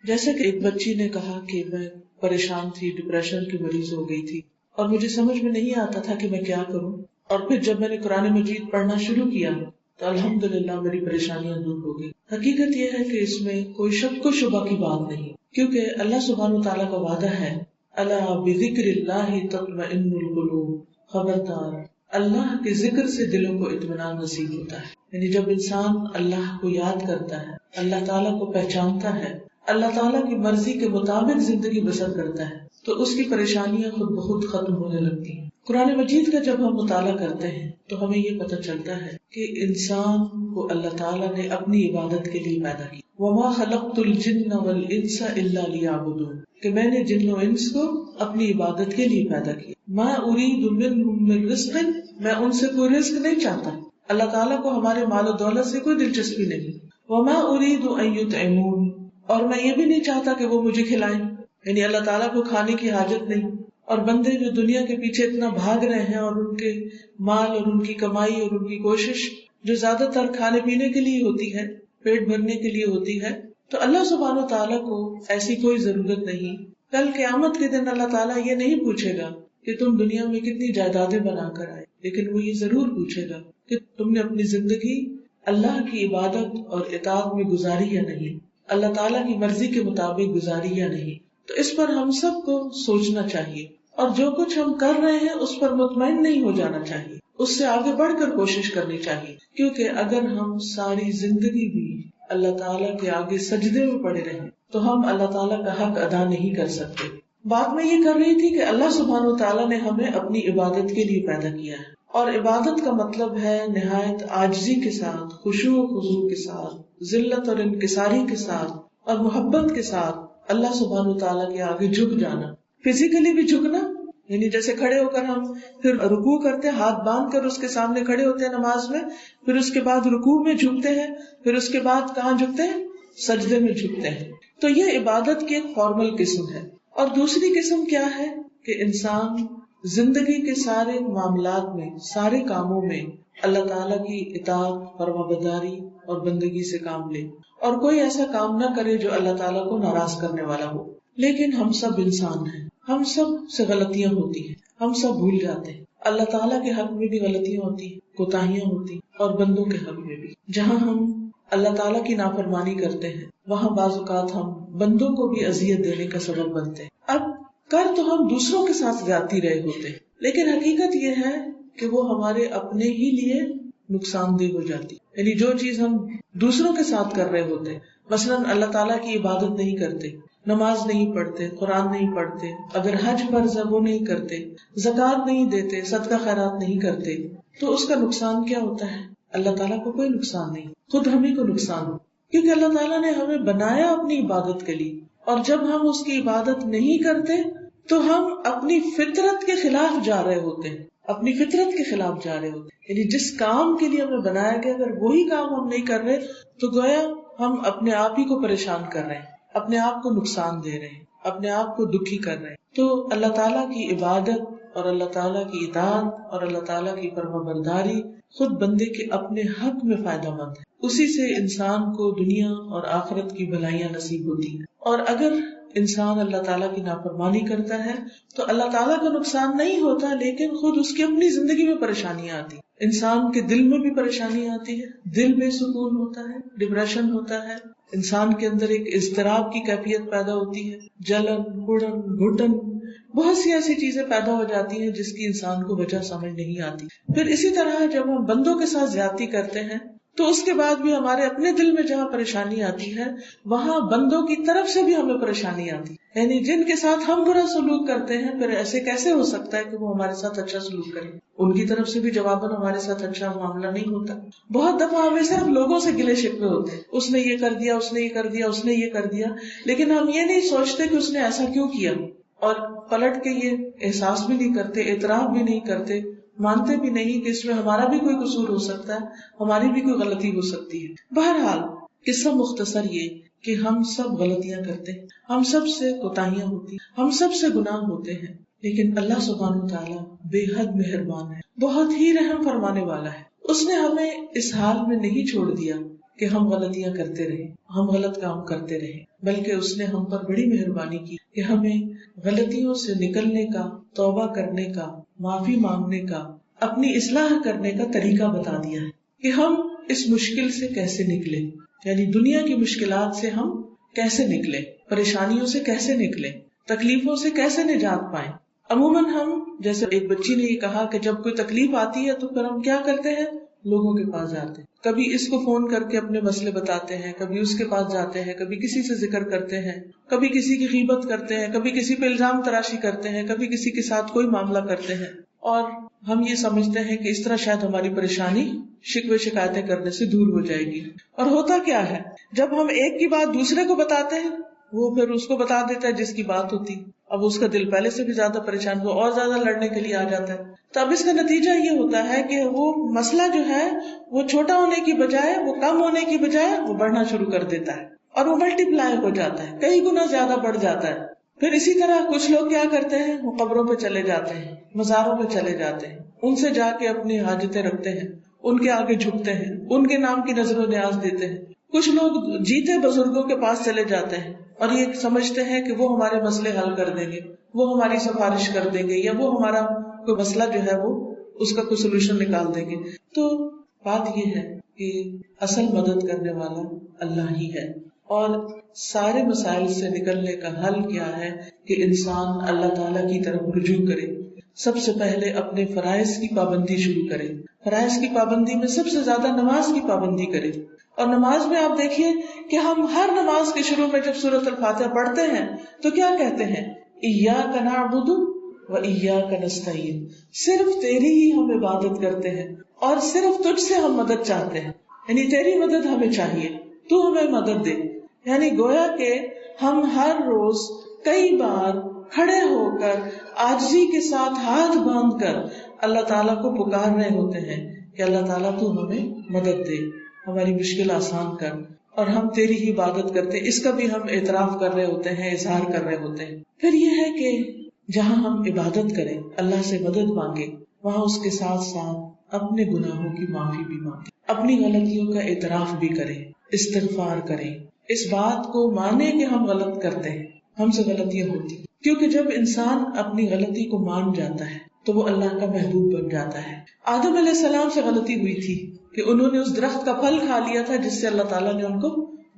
جیسے کہ ایک بچی نے کہا کہ میں پریشان تھی، ڈپریشن کی مریض ہو گئی تھی اور مجھے سمجھ میں نہیں آتا تھا کہ میں کیا کروں، اور پھر جب میں نے قرآن مجید پڑھنا شروع کیا تو الحمدللہ میری پریشانیاں دور ہو گئی۔ حقیقت یہ ہے کہ اس میں کوئی شک و شبہ کی بات نہیں، کیونکہ اللہ سبحانہ وتعالیٰ کا وعدہ ہے الا بذکر اللہ تطمئن القلوب، خبردار اللہ کے ذکر سے دلوں کو اطمینان نصیب ہوتا ہے۔ یعنی جب انسان اللہ کو یاد کرتا ہے، اللہ تعالیٰ کو پہچانتا ہے، اللہ تعالیٰ کی مرضی کے مطابق زندگی بسر کرتا ہے تو اس کی پریشانیاں خود بخود ختم ہونے لگتی ہیں۔ قرآن مجید کا جب ہم مطالعہ کرتے ہیں تو ہمیں یہ پتہ چلتا ہے کہ انسان کو اللہ تعالیٰ نے اپنی عبادت کے لیے پیدا کیا۔ وَمَا خَلَقْتُ الْجِنَّ وَالْإِنسَ إِلَّا لِيَعْبُدُونِ، کہ میں نے جن و انس کو اپنی عبادت کے لیے پیدا کیا۔ مَا أُرِيدُ مِنْهُمْ مِنْ رِزْقٍ، میں ان سے کوئی رزق نہیں چاہتا۔ اللہ تعالیٰ کو ہمارے مال و دولت سے کوئی دلچسپی نہیں۔ وَمَا أُرِيدُ أَن يُطْعِمُونِ، اور میں یہ بھی نہیں چاہتا کہ وہ مجھے کھلائیں، یعنی اللہ تعالیٰ کو کھانے کی حاجت نہیں۔ اور بندے جو دنیا کے پیچھے اتنا بھاگ رہے ہیں اور ان کے مال اور ان کی کمائی اور ان کی کوشش جو زیادہ تر کھانے پینے کے لیے ہوتی ہے، پیٹ بھرنے کے لیے ہوتی ہے، تو اللہ سبحانہ و تعالیٰ کو ایسی کوئی ضرورت نہیں۔ کل قیامت کے دن اللہ تعالیٰ یہ نہیں پوچھے گا کہ تم دنیا میں کتنی جائیدادیں بنا کر آئے، لیکن وہ یہ ضرور پوچھے گا کہ تم نے اپنی زندگی اللہ کی عبادت اور اطاعت میں گزاری یا نہیں، اللہ تعالیٰ کی مرضی کے مطابق گزاری یا نہیں۔ تو اس پر ہم سب کو سوچنا چاہیے، اور جو کچھ ہم کر رہے ہیں اس پر مطمئن نہیں ہو جانا چاہیے، اس سے آگے بڑھ کر کوشش کرنی چاہیے، کیونکہ اگر ہم ساری زندگی بھی اللہ تعالیٰ کے آگے سجدے میں پڑے رہیں تو ہم اللہ تعالیٰ کا حق ادا نہیں کر سکتے۔ بات میں یہ کر رہی تھی کہ اللہ سبحانہ و تعالیٰ نے ہمیں اپنی عبادت کے لیے پیدا کیا ہے، اور عبادت کا مطلب ہے نہایت عاجزی کے ساتھ، خشوع و خضوع کے ساتھ، ذلت اور انکساری کے ساتھ اور محبت کے ساتھ اللہ سبحانہ و تعالیٰ کے آگے جھک جانا۔ فزیکلی بھی جھکنا، یعنی جیسے کھڑے ہو کر ہم پھر رکوع کرتے ہیں، ہاتھ باندھ کر اس کے سامنے کھڑے ہوتے ہیں نماز میں، پھر اس کے بعد رکوع میں جھکتے ہیں، پھر اس کے بعد کہاں جھکتے ہیں؟ سجدے میں جھکتے ہیں۔ تو یہ عبادت کی ایک فارمل قسم ہے۔ اور دوسری قسم کیا ہے کہ انسان زندگی کے سارے معاملات میں، سارے کاموں میں اللہ تعالیٰ کی اطاعت، فرمانبرداری اور بندگی سے کام لے، اور کوئی ایسا کام نہ کرے جو اللہ تعالیٰ کو ناراض کرنے والا ہو۔ لیکن ہم سب انسان ہیں، ہم سب سے غلطیاں ہوتی ہیں، ہم سب بھول جاتے ہیں۔ اللہ تعالیٰ کے حق میں بھی غلطیاں ہوتی ہیں، کوتاہیاں ہوتی ہیں، اور بندوں کے حق میں بھی۔ جہاں ہم اللہ تعالیٰ کی نافرمانی کرتے ہیں وہاں بعض اوقات ہم بندوں کو بھی اذیت دینے کا سبب بنتے ہیں۔ اب کر تو ہم دوسروں کے ساتھ زیادتی رہے ہوتے ہیں، لیکن حقیقت یہ ہے کہ وہ ہمارے اپنے ہی لیے نقصان دہ ہو جاتی، یعنی جو چیز ہم دوسروں کے ساتھ کر رہے ہوتے ہیں، مثلاً اللہ تعالیٰ کی عبادت نہیں کرتے، نماز نہیں پڑھتے، قرآن نہیں پڑھتے، اگر حج فرض ہے وہ نہیں کرتے، زکوٰۃ نہیں دیتے، صدقہ خیرات نہیں کرتے، تو اس کا نقصان کیا ہوتا ہے؟ اللہ تعالیٰ کو کوئی نقصان نہیں، خود ہمیں کو نقصان ہو، کیونکہ اللہ تعالیٰ نے ہمیں بنایا اپنی عبادت کے لیے، اور جب ہم اس کی عبادت نہیں کرتے تو ہم اپنی فطرت کے خلاف جا رہے ہوتے ہیں، اپنی فطرت کے خلاف جا رہے ہوتے ہیں۔ یعنی جس کام کے لیے ہمیں بنایا گیا اگر وہی کام ہم نہیں کر رہے تو گویا ہم اپنے آپ ہی کو پریشان کر رہے ہیں، اپنے آپ کو نقصان دے رہے ہیں، اپنے آپ کو دکھی کر رہے ہیں۔ تو اللہ تعالیٰ کی عبادت اور اللہ تعالیٰ کی اطاعت اور اللہ تعالیٰ کی فرمانبرداری خود بندے کے اپنے حق میں فائدہ مند ہے، اسی سے انسان کو دنیا اور آخرت کی بھلائیاں نصیب ہوتی ہیں۔ اور اگر انسان اللہ تعالیٰ کی نافرمانی کرتا ہے تو اللہ تعالیٰ کا نقصان نہیں ہوتا، لیکن خود اس کی اپنی زندگی میں پریشانیاں آتی ہیں، انسان کے دل میں بھی پریشانی آتی ہے، دل بے سکون ہوتا ہے، ڈپریشن ہوتا ہے، انسان کے اندر ایک اضطراب کی کیفیت پیدا ہوتی ہے، جلن، گڑن، گھٹن، بہت سی ایسی چیزیں پیدا ہو جاتی ہیں جس کی انسان کو وجہ سمجھ نہیں آتی۔ پھر اسی طرح جب ہم بندوں کے ساتھ زیادتی کرتے ہیں تو اس کے بعد بھی ہمارے اپنے دل میں جہاں پریشانی آتی ہے وہاں بندوں کی طرف سے بھی ہمیں پریشانی آتی ہے، یعنی جن کے ساتھ ہم برا سلوک کرتے ہیں پھر ایسے کیسے ہو سکتا ہے کہ وہ ہمارے ساتھ اچھا سلوک کریں؟ ان کی طرف سے بھی جواباً ہمارے ساتھ اچھا معاملہ نہیں ہوتا۔ بہت دفعہ ہمیں صرف لوگوں سے گلے شکوے ہوتے ہیں، اس نے یہ کر دیا، اس نے یہ کر دیا، اس نے یہ کر دیا، لیکن ہم یہ نہیں سوچتے کہ اس نے ایسا کیوں کیا، اور پلٹ کے یہ احساس بھی نہیں کرتے، اعتراف بھی نہیں کرتے، مانتے بھی نہیں کہ اس میں ہمارا بھی کوئی قصور ہو سکتا ہے، ہماری بھی کوئی غلطی ہو سکتی ہے۔ بہرحال قصہ مختصر یہ کہ ہم سب غلطیاں کرتے ہیں، ہم سب سے کوتاہیاں ہوتی ہیں، ہم سب سے گناہ ہوتے ہیں، لیکن اللہ سبحانہ وتعالیٰ بے حد مہربان ہے، بہت ہی رحم فرمانے والا ہے۔ اس نے ہمیں اس حال میں نہیں چھوڑ دیا کہ ہم غلطیاں کرتے رہے، ہم غلط کام کرتے رہے، بلکہ اس نے ہم پر بڑی مہربانی کی کہ ہمیں غلطیوں سے نکلنے کا، توبہ کرنے کا، معافی مانگنے کا، اپنی اصلاح کرنے کا طریقہ بتا دیا ہے کہ ہم اس مشکل سے کیسے نکلے، یعنی دنیا کی مشکلات سے ہم کیسے نکلے، پریشانیوں سے کیسے نکلے، تکلیفوں سے کیسے نجات پائیں۔ عموماً ہم، جیسے ایک بچی نے یہ کہا کہ جب کوئی تکلیف آتی ہے تو پھر ہم کیا کرتے ہیں، لوگوں کے پاس جاتے ہیں، کبھی اس کو فون کر کے اپنے مسئلے بتاتے ہیں، کبھی اس کے پاس جاتے ہیں، کبھی کسی سے ذکر کرتے ہیں، کبھی کسی کی غیبت کرتے ہیں، کبھی کسی پہ الزام تراشی کرتے ہیں، کبھی کسی کے ساتھ کوئی معاملہ کرتے ہیں، اور ہم یہ سمجھتے ہیں کہ اس طرح شاید ہماری پریشانی شکوے شکایتیں کرنے سے دور ہو جائے گی۔ اور ہوتا کیا ہے، جب ہم ایک کی بات دوسرے کو بتاتے ہیں، وہ پھر اس کو بتا دیتا ہے جس کی بات ہوتی، اب اس کا دل پہلے سے بھی زیادہ پریشان، وہ اور زیادہ لڑنے کے لیے آ جاتا ہے۔ تو اب اس کا نتیجہ یہ ہوتا ہے کہ وہ مسئلہ جو ہے وہ چھوٹا ہونے کی بجائے، وہ کم ہونے کی بجائے وہ بڑھنا شروع کر دیتا ہے، اور وہ ملٹی پلائی ہو جاتا ہے، کئی گنا زیادہ بڑھ جاتا ہے۔ پھر اسی طرح کچھ لوگ کیا کرتے ہیں، وہ قبروں پہ چلے جاتے ہیں، مزاروں پہ چلے جاتے ہیں، ان سے جا کے اپنی حاجتیں رکھتے ہیں، ان کے آگے جھکتے ہیں، ان کے نام کی نظر و نیاز دیتے ہیں۔ کچھ لوگ جیتے بزرگوں کے پاس چلے جاتے ہیں اور یہ سمجھتے ہیں کہ وہ ہمارے مسئلے حل کر دیں گے، وہ ہماری سفارش کر دیں گے، یا وہ ہمارا کوئی مسئلہ جو ہے وہ اس کا کوئی سولوشن نکال دیں گے۔ تو بات یہ ہے کہ اصل مدد کرنے والا اللہ ہی ہے، اور سارے مسائل سے نکلنے کا حل کیا ہے کہ انسان اللہ تعالیٰ کی طرف رجوع کرے، سب سے پہلے اپنے فرائض کی پابندی شروع کرے، فرائض کی پابندی میں سب سے زیادہ نماز کی پابندی کرے۔ اور نماز میں آپ دیکھیے کہ ہم ہر نماز کے شروع میں جب سورۃ الفاتحہ پڑھتے ہیں تو کیا کہتے ہیں، ایاک نعبد و ایاک نستعین، صرف تیری ہی ہم عبادت کرتے ہیں اور صرف تجھ سے ہم مدد چاہتے ہیں، یعنی تیری مدد ہمیں چاہیے، تو ہمیں مدد دے۔ یعنی گویا کہ ہم ہر روز کئی بار کھڑے ہو کر عاجزی کے ساتھ ہاتھ باندھ کر اللہ تعالیٰ کو پکار رہے ہوتے ہیں کہ اللہ تعالیٰ تو ہمیں مدد دے، ہماری مشکل آسان کر، اور ہم تیری ہی عبادت کرتے ہیں، اس کا بھی ہم اعتراف کر رہے ہوتے ہیں، اظہار کر رہے ہوتے ہیں۔ پھر یہ ہے کہ جہاں ہم عبادت کریں، اللہ سے مدد مانگے، وہاں اس کے ساتھ ساتھ اپنے گناہوں کی معافی بھی مانگے، اپنی غلطیوں کا اعتراف بھی کریں، استغفار کریں، اس بات کو مانے کہ ہم غلط کرتے ہیں، ہم سے غلطیاں ہوتی، کیونکہ جب انسان اپنی غلطی کو مان جاتا ہے تو وہ اللہ کا محبوب بن جاتا ہے۔ آدم علیہ السلام سے غلطی ہوئی تھی کہ انہوں نے اس درخت کا پھل کھا لیا تھا جس سے اللہ تعالیٰ نے ان کو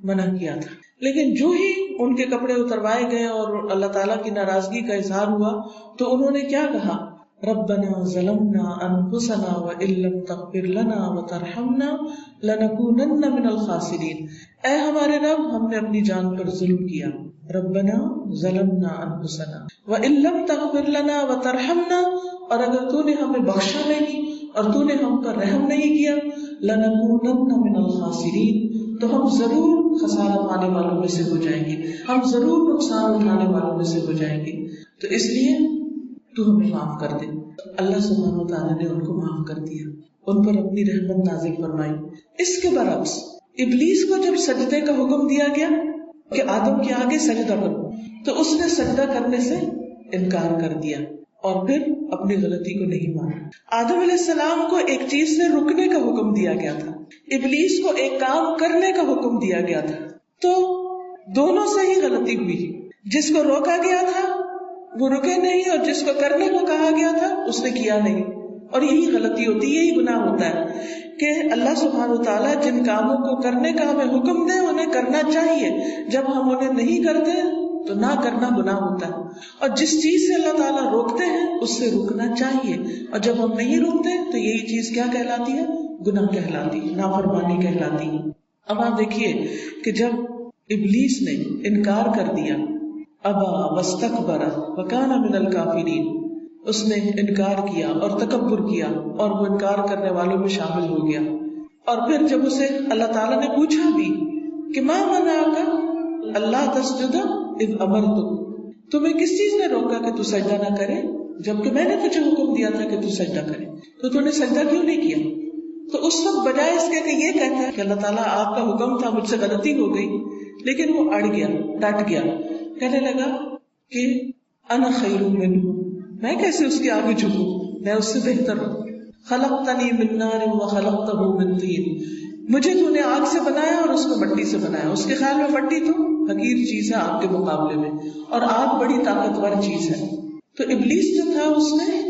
منع کیا تھا، لیکن جو ہی ان کے کپڑے اتروائے گئے اور اللہ تعالیٰ کی ناراضگی کا اظہار ہوا تو انہوں نے کیا کہا، ربنا ظلمنا انفسنا وان لم تغفر لنا وترحمنا لنکونن من الخاسرین، اے ہمارے رب ہم نے اپنی جان پر ظلم کیا، ربنا ظلمنا انفسنا وان لم تغفر لنا وترحمنا، اور اگر تو نے ہمیں بخشا نہیں اور تو نے ہم پر رحم نہیں کیا، لنکونن من الخاسرین، تو ہم ضرور خسارہ پانے والوں میں سے ہو جائیں گے، ہم ضرور نقصان اٹھانے والوں میں سے ہو جائیں گے، تو اس لیے تو ہمیں معاف کر دے۔ اللہ سبحانہ وتعالیٰ نے ان کو معاف کر دیا، ان پر اپنی رحمت نازل فرمائی۔ اس کے برعکس ابلیس کو جب سجدے کا حکم دیا گیا کہ آدم کے آگے سجدہ کرو، تو اس نے سجدہ کرنے سے انکار کر دیا اور پھر اپنی غلطی کو نہیں مانا۔ آدم علیہ السلام کو ایک چیز سے رکنے کا حکم دیا گیا تھا، ابلیس کو ایک کام کرنے کا حکم دیا گیا تھا، تو دونوں سے ہی غلطی ہوئی، جس کو روکا گیا تھا وہ رکے نہیں، اور جس کو کرنے کو کہا گیا تھا اس نے کیا نہیں، اور یہی غلطی ہوتی ہے، یہی گناہ ہوتا ہے کہ اللہ سبحانہ وتعالیٰ جن کاموں کو کرنے کا ہمیں حکم دے انہیں کرنا چاہیے، جب ہم انہیں نہیں کرتے تو نہ کرنا گناہ ہوتا ہے، اور جس چیز سے اللہ تعالیٰ روکتے ہیں اس سے رکنا چاہیے، اور جب ہم نہیں روکتے تو یہی چیز کیا کہلاتی ہے، گناہ کہلاتی ہے، نافرمانی کہلاتی ہے۔ اب آپ دیکھیے کہ جب ابلیس نے انکار کر دیا، ابا واستکبر وکان من الکافرین، اس نے انکار کیا اور تکبر کیا اور وہ انکار کرنے والوں میں شامل ہو گیا، اور پھر جب اسے اللہ تعالیٰ نے پوچھا بھی کہ ما منعک اللہ تسجد اذ امرتک، تمہیں کس چیز نے روکا کہ تو سجدہ نہ کرے جبکہ میں نے تجھے حکم دیا تھا کہ تو سجدہ کرے، تو تو نے سجدہ کیوں نہیں کیا؟ تو اس وقت بجائے اس کے کہ یہ کہتا ہے کہ اللہ تعالیٰ آپ کا حکم تھا، مجھ سے غلطی ہو گئی، لیکن وہ اڑ گیا، ڈٹ گیا، کہنے لگا کہ انا خیر منہ، میں کیسے اس کے آگے جھکوں، میں اس سے بہتر ہوں، خلقتنی من نار وخلقتہ من طین، مجھے تو نے آگ سے بنایا اور اس کو مٹی سے بنایا. اس کے خیال میں مٹی تو حقیر چیز ہے آگ کے مقابلے میں, اور آگ بڑی طاقتور چیز ہے. تو ابلیس جو تھا اس نے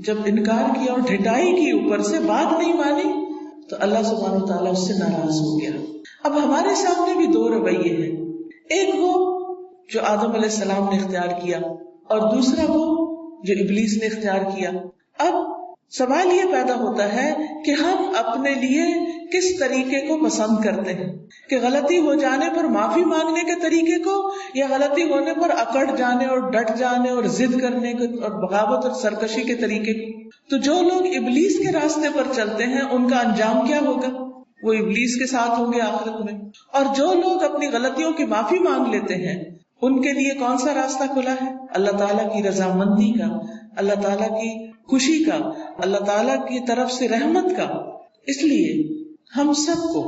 جب انکار کیا اور ڈھٹائی کی, اوپر سے بات نہیں مانی, تو اللہ سبحانہ وتعالیٰ اس سے ناراض ہو گیا. اب ہمارے سامنے بھی دو رویے ہیں, ایک وہ جو آدم علیہ السلام نے اختیار کیا, اور دوسرا وہ جو ابلیس نے اختیار کیا. اب سوال یہ پیدا ہوتا ہے کہ ہم اپنے لیے کس طریقے کو پسند کرتے ہیں, کہ غلطی ہو جانے پر معافی مانگنے کے طریقے کو, یا غلطی ہونے پر اکڑ جانے اور ڈٹ جانے اور ضد کرنے کے اور بغاوت اور سرکشی کے طریقے کو. تو جو لوگ ابلیس کے راستے پر چلتے ہیں ان کا انجام کیا ہوگا؟ وہ ابلیس کے ساتھ ہوں گے آخرت میں. اور جو لوگ اپنی غلطیوں کی معافی مانگ لیتے ہیں ان کے لیے کون سا راستہ کھلا ہے؟ اللہ تعالیٰ کی رضامندی کا, اللہ تعالیٰ کی خوشی کا, اللہ تعالیٰ کی طرف سے رحمت کا. اس لیے ہم سب کو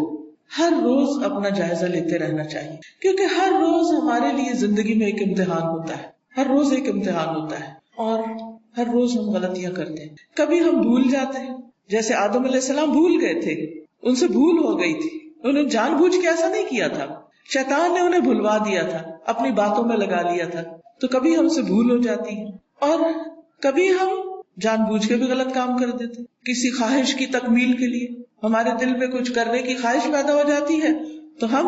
ہر روز اپنا جائزہ لیتے رہنا چاہیے, کیونکہ ہر روز ہمارے لیے زندگی میں ایک امتحان ہوتا ہے, ہر روز ایک امتحان ہوتا ہے, اور ہر روز ہم غلطیاں کرتے ہیں. کبھی ہم بھول جاتے ہیں, جیسے آدم علیہ السلام بھول گئے تھے, ان سے بھول ہو گئی تھی, انہوں نے جان بوجھ کے ایسا نہیں کیا تھا, شیطان نے انہیں بھلوا دیا تھا, اپنی باتوں میں لگا لیا تھا. تو کبھی ہم سے بھول ہو جاتی ہے, اور کبھی ہم جان بوجھ کے بھی غلط کام کر دیتے. کسی خواہش کی تکمیل کے لیے ہمارے دل میں کچھ کرنے کی خواہش پیدا ہو جاتی ہے تو ہم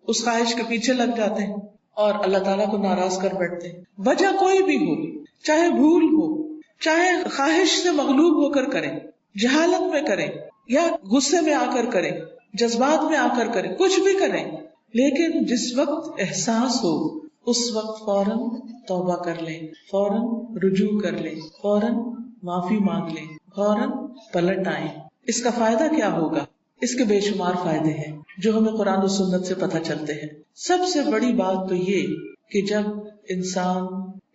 اس خواہش کے پیچھے لگ جاتے ہیں اور اللہ تعالیٰ کو ناراض کر بیٹھتے ہیں. وجہ کوئی بھی ہو, چاہے بھول ہو, چاہے خواہش سے مغلوب ہو کر کریں, جہالت میں کریں, یا غصے میں آ کر کریں, جذبات میں آ کر کریں, کچھ بھی کریں, لیکن جس وقت احساس ہو اس وقت فوراً توبہ کر لیں, فوراً رجوع کر لیں, فوراً معافی مانگ لیں, فوراً پلٹ آئیں. اس کا فائدہ کیا ہوگا؟ اس کے بے شمار فائدے ہیں جو ہمیں قرآن و سنت سے پتہ چلتے ہیں. سب سے بڑی بات تو یہ کہ جب انسان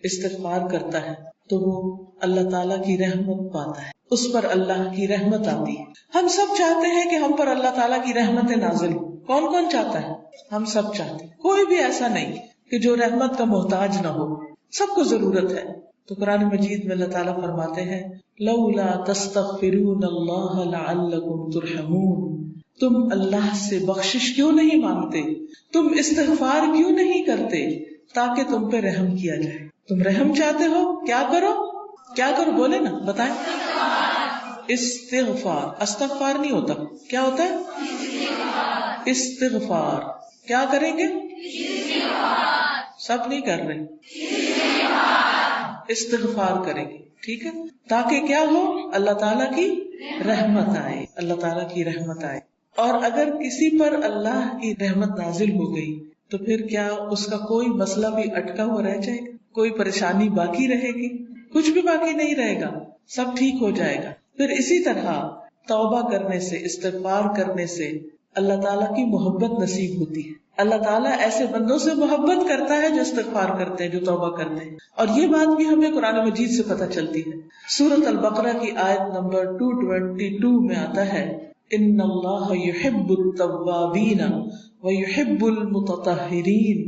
استغفار کرتا ہے تو وہ اللہ تعالیٰ کی رحمت پاتا ہے, اس پر اللہ کی رحمت آتی ہے. ہم سب چاہتے ہیں کہ ہم پر اللہ تعالیٰ کی رحمتیں نازل ہوں. کون کون چاہتا ہے؟ ہم سب چاہتے ہیں. کوئی بھی ایسا نہیں کہ جو رحمت کا محتاج نہ ہو, سب کو ضرورت ہے. تو قرآن مجید میں اللہ تعالیٰ فرماتے ہیں لولا تستغفرون اللہ لعلکم ترحمون, تم اللہ سے بخشش کیوں نہیں مانگتے, تم استغفار کیوں نہیں کرتے تاکہ تم پہ رحم کیا جائے. تم رحم چاہتے ہو, کیا کرو, کیا کرو, بولے نا, بتائیں. استغفار, استغفار نہیں ہوتا, کیا ہوتا ہے استغفار. کیا کریں گے؟ سب نہیں کر رہے, استغفار کریں گے, ٹھیک ہے, تاکہ کیا ہو, اللہ تعالیٰ کی رحمت آئے, اللہ تعالیٰ کی رحمت آئے. اور اگر کسی پر اللہ کی رحمت نازل ہو گئی تو پھر کیا اس کا کوئی مسئلہ بھی اٹکا ہوا رہ جائے گا؟ کوئی پریشانی باقی رہے گی؟ کچھ بھی باقی نہیں رہے گا, سب ٹھیک ہو جائے گا. پھر اسی طرح توبہ کرنے سے, استغفار کرنے سے اللہ تعالیٰ کی محبت نصیب ہوتی ہے. اللہ تعالیٰ ایسے بندوں سے محبت کرتا ہے جو استغفار کرتے ہیں, جو توبہ کرتے ہیں. اور یہ بات بھی ہمیں قرآن مجید سے پتہ چلتی ہے. سورۃ البقرہ کی آیت نمبر 222 میں آتا ہے ان اللہ یحب التوابین ویحب المتطہرین,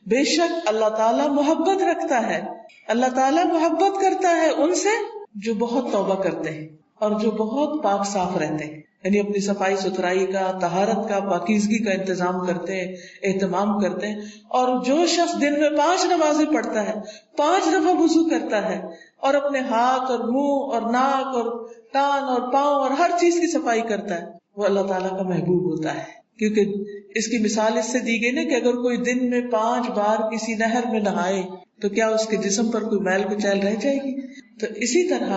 بے شک اللہ تعالیٰ محبت رکھتا ہے, اللہ تعالیٰ محبت کرتا ہے ان سے جو بہت توبہ کرتے ہیں اور جو بہت پاک صاف رہتے ہیں, یعنی اپنی صفائی ستھرائی کا, طہارت کا, پاکیزگی کا انتظام کرتے ہیں, اہتمام کرتے ہیں. اور جو شخص دن میں 5 نمازیں پڑھتا ہے, 5 دفعہ وضو کرتا ہے, اور اپنے ہاتھ اور منہ اور ناک اور کان اور پاؤں اور ہر چیز کی صفائی کرتا ہے, وہ اللہ تعالیٰ کا محبوب ہوتا ہے. کیونکہ اس کی مثال اس سے دی گئی نا کہ اگر کوئی دن میں 5 بار کسی نہر میں نہائے تو کیا اس کے جسم پر کوئی میل کچیل رہ جائے گی؟ تو اسی طرح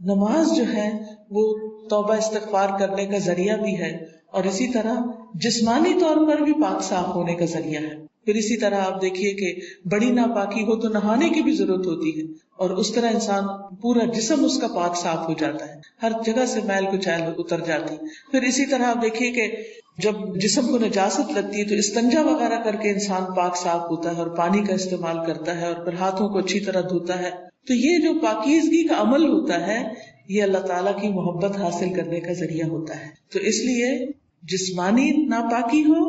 نماز جو ہے وہ توبہ استغفار کرنے کا ذریعہ بھی ہے, اور اسی طرح جسمانی طور پر بھی پاک صاف ہونے کا ذریعہ ہے. پھر اسی طرح آپ دیکھیے کہ بڑی ناپاکی ہو تو نہانے کی بھی ضرورت ہوتی ہے, اور اس طرح انسان پورا جسم اس کا پاک صاف ہو جاتا ہے, ہر جگہ سے میل کچیل اتر جاتی. پھر اسی طرح آپ دیکھیے کہ جب جسم کو نجاست لگتی ہے تو استنجا وغیرہ کر کے انسان پاک صاف ہوتا ہے اور پانی کا استعمال کرتا ہے, اور پھر ہاتھوں کو اچھی طرح دھوتا ہے. تو یہ جو پاکیزگی کا عمل ہوتا ہے یہ اللہ تعالیٰ کی محبت حاصل کرنے کا ذریعہ ہوتا ہے. تو اس لیے جسمانی ناپاکی ہو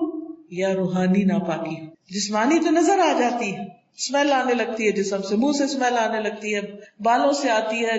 یا روحانی ناپاکی ہو, جسمانی تو نظر آ جاتی ہے, اسمیل آنے لگتی ہے جسم سے, منہ سے اسمیل آنے لگتی ہے, بالوں سے آتی ہے,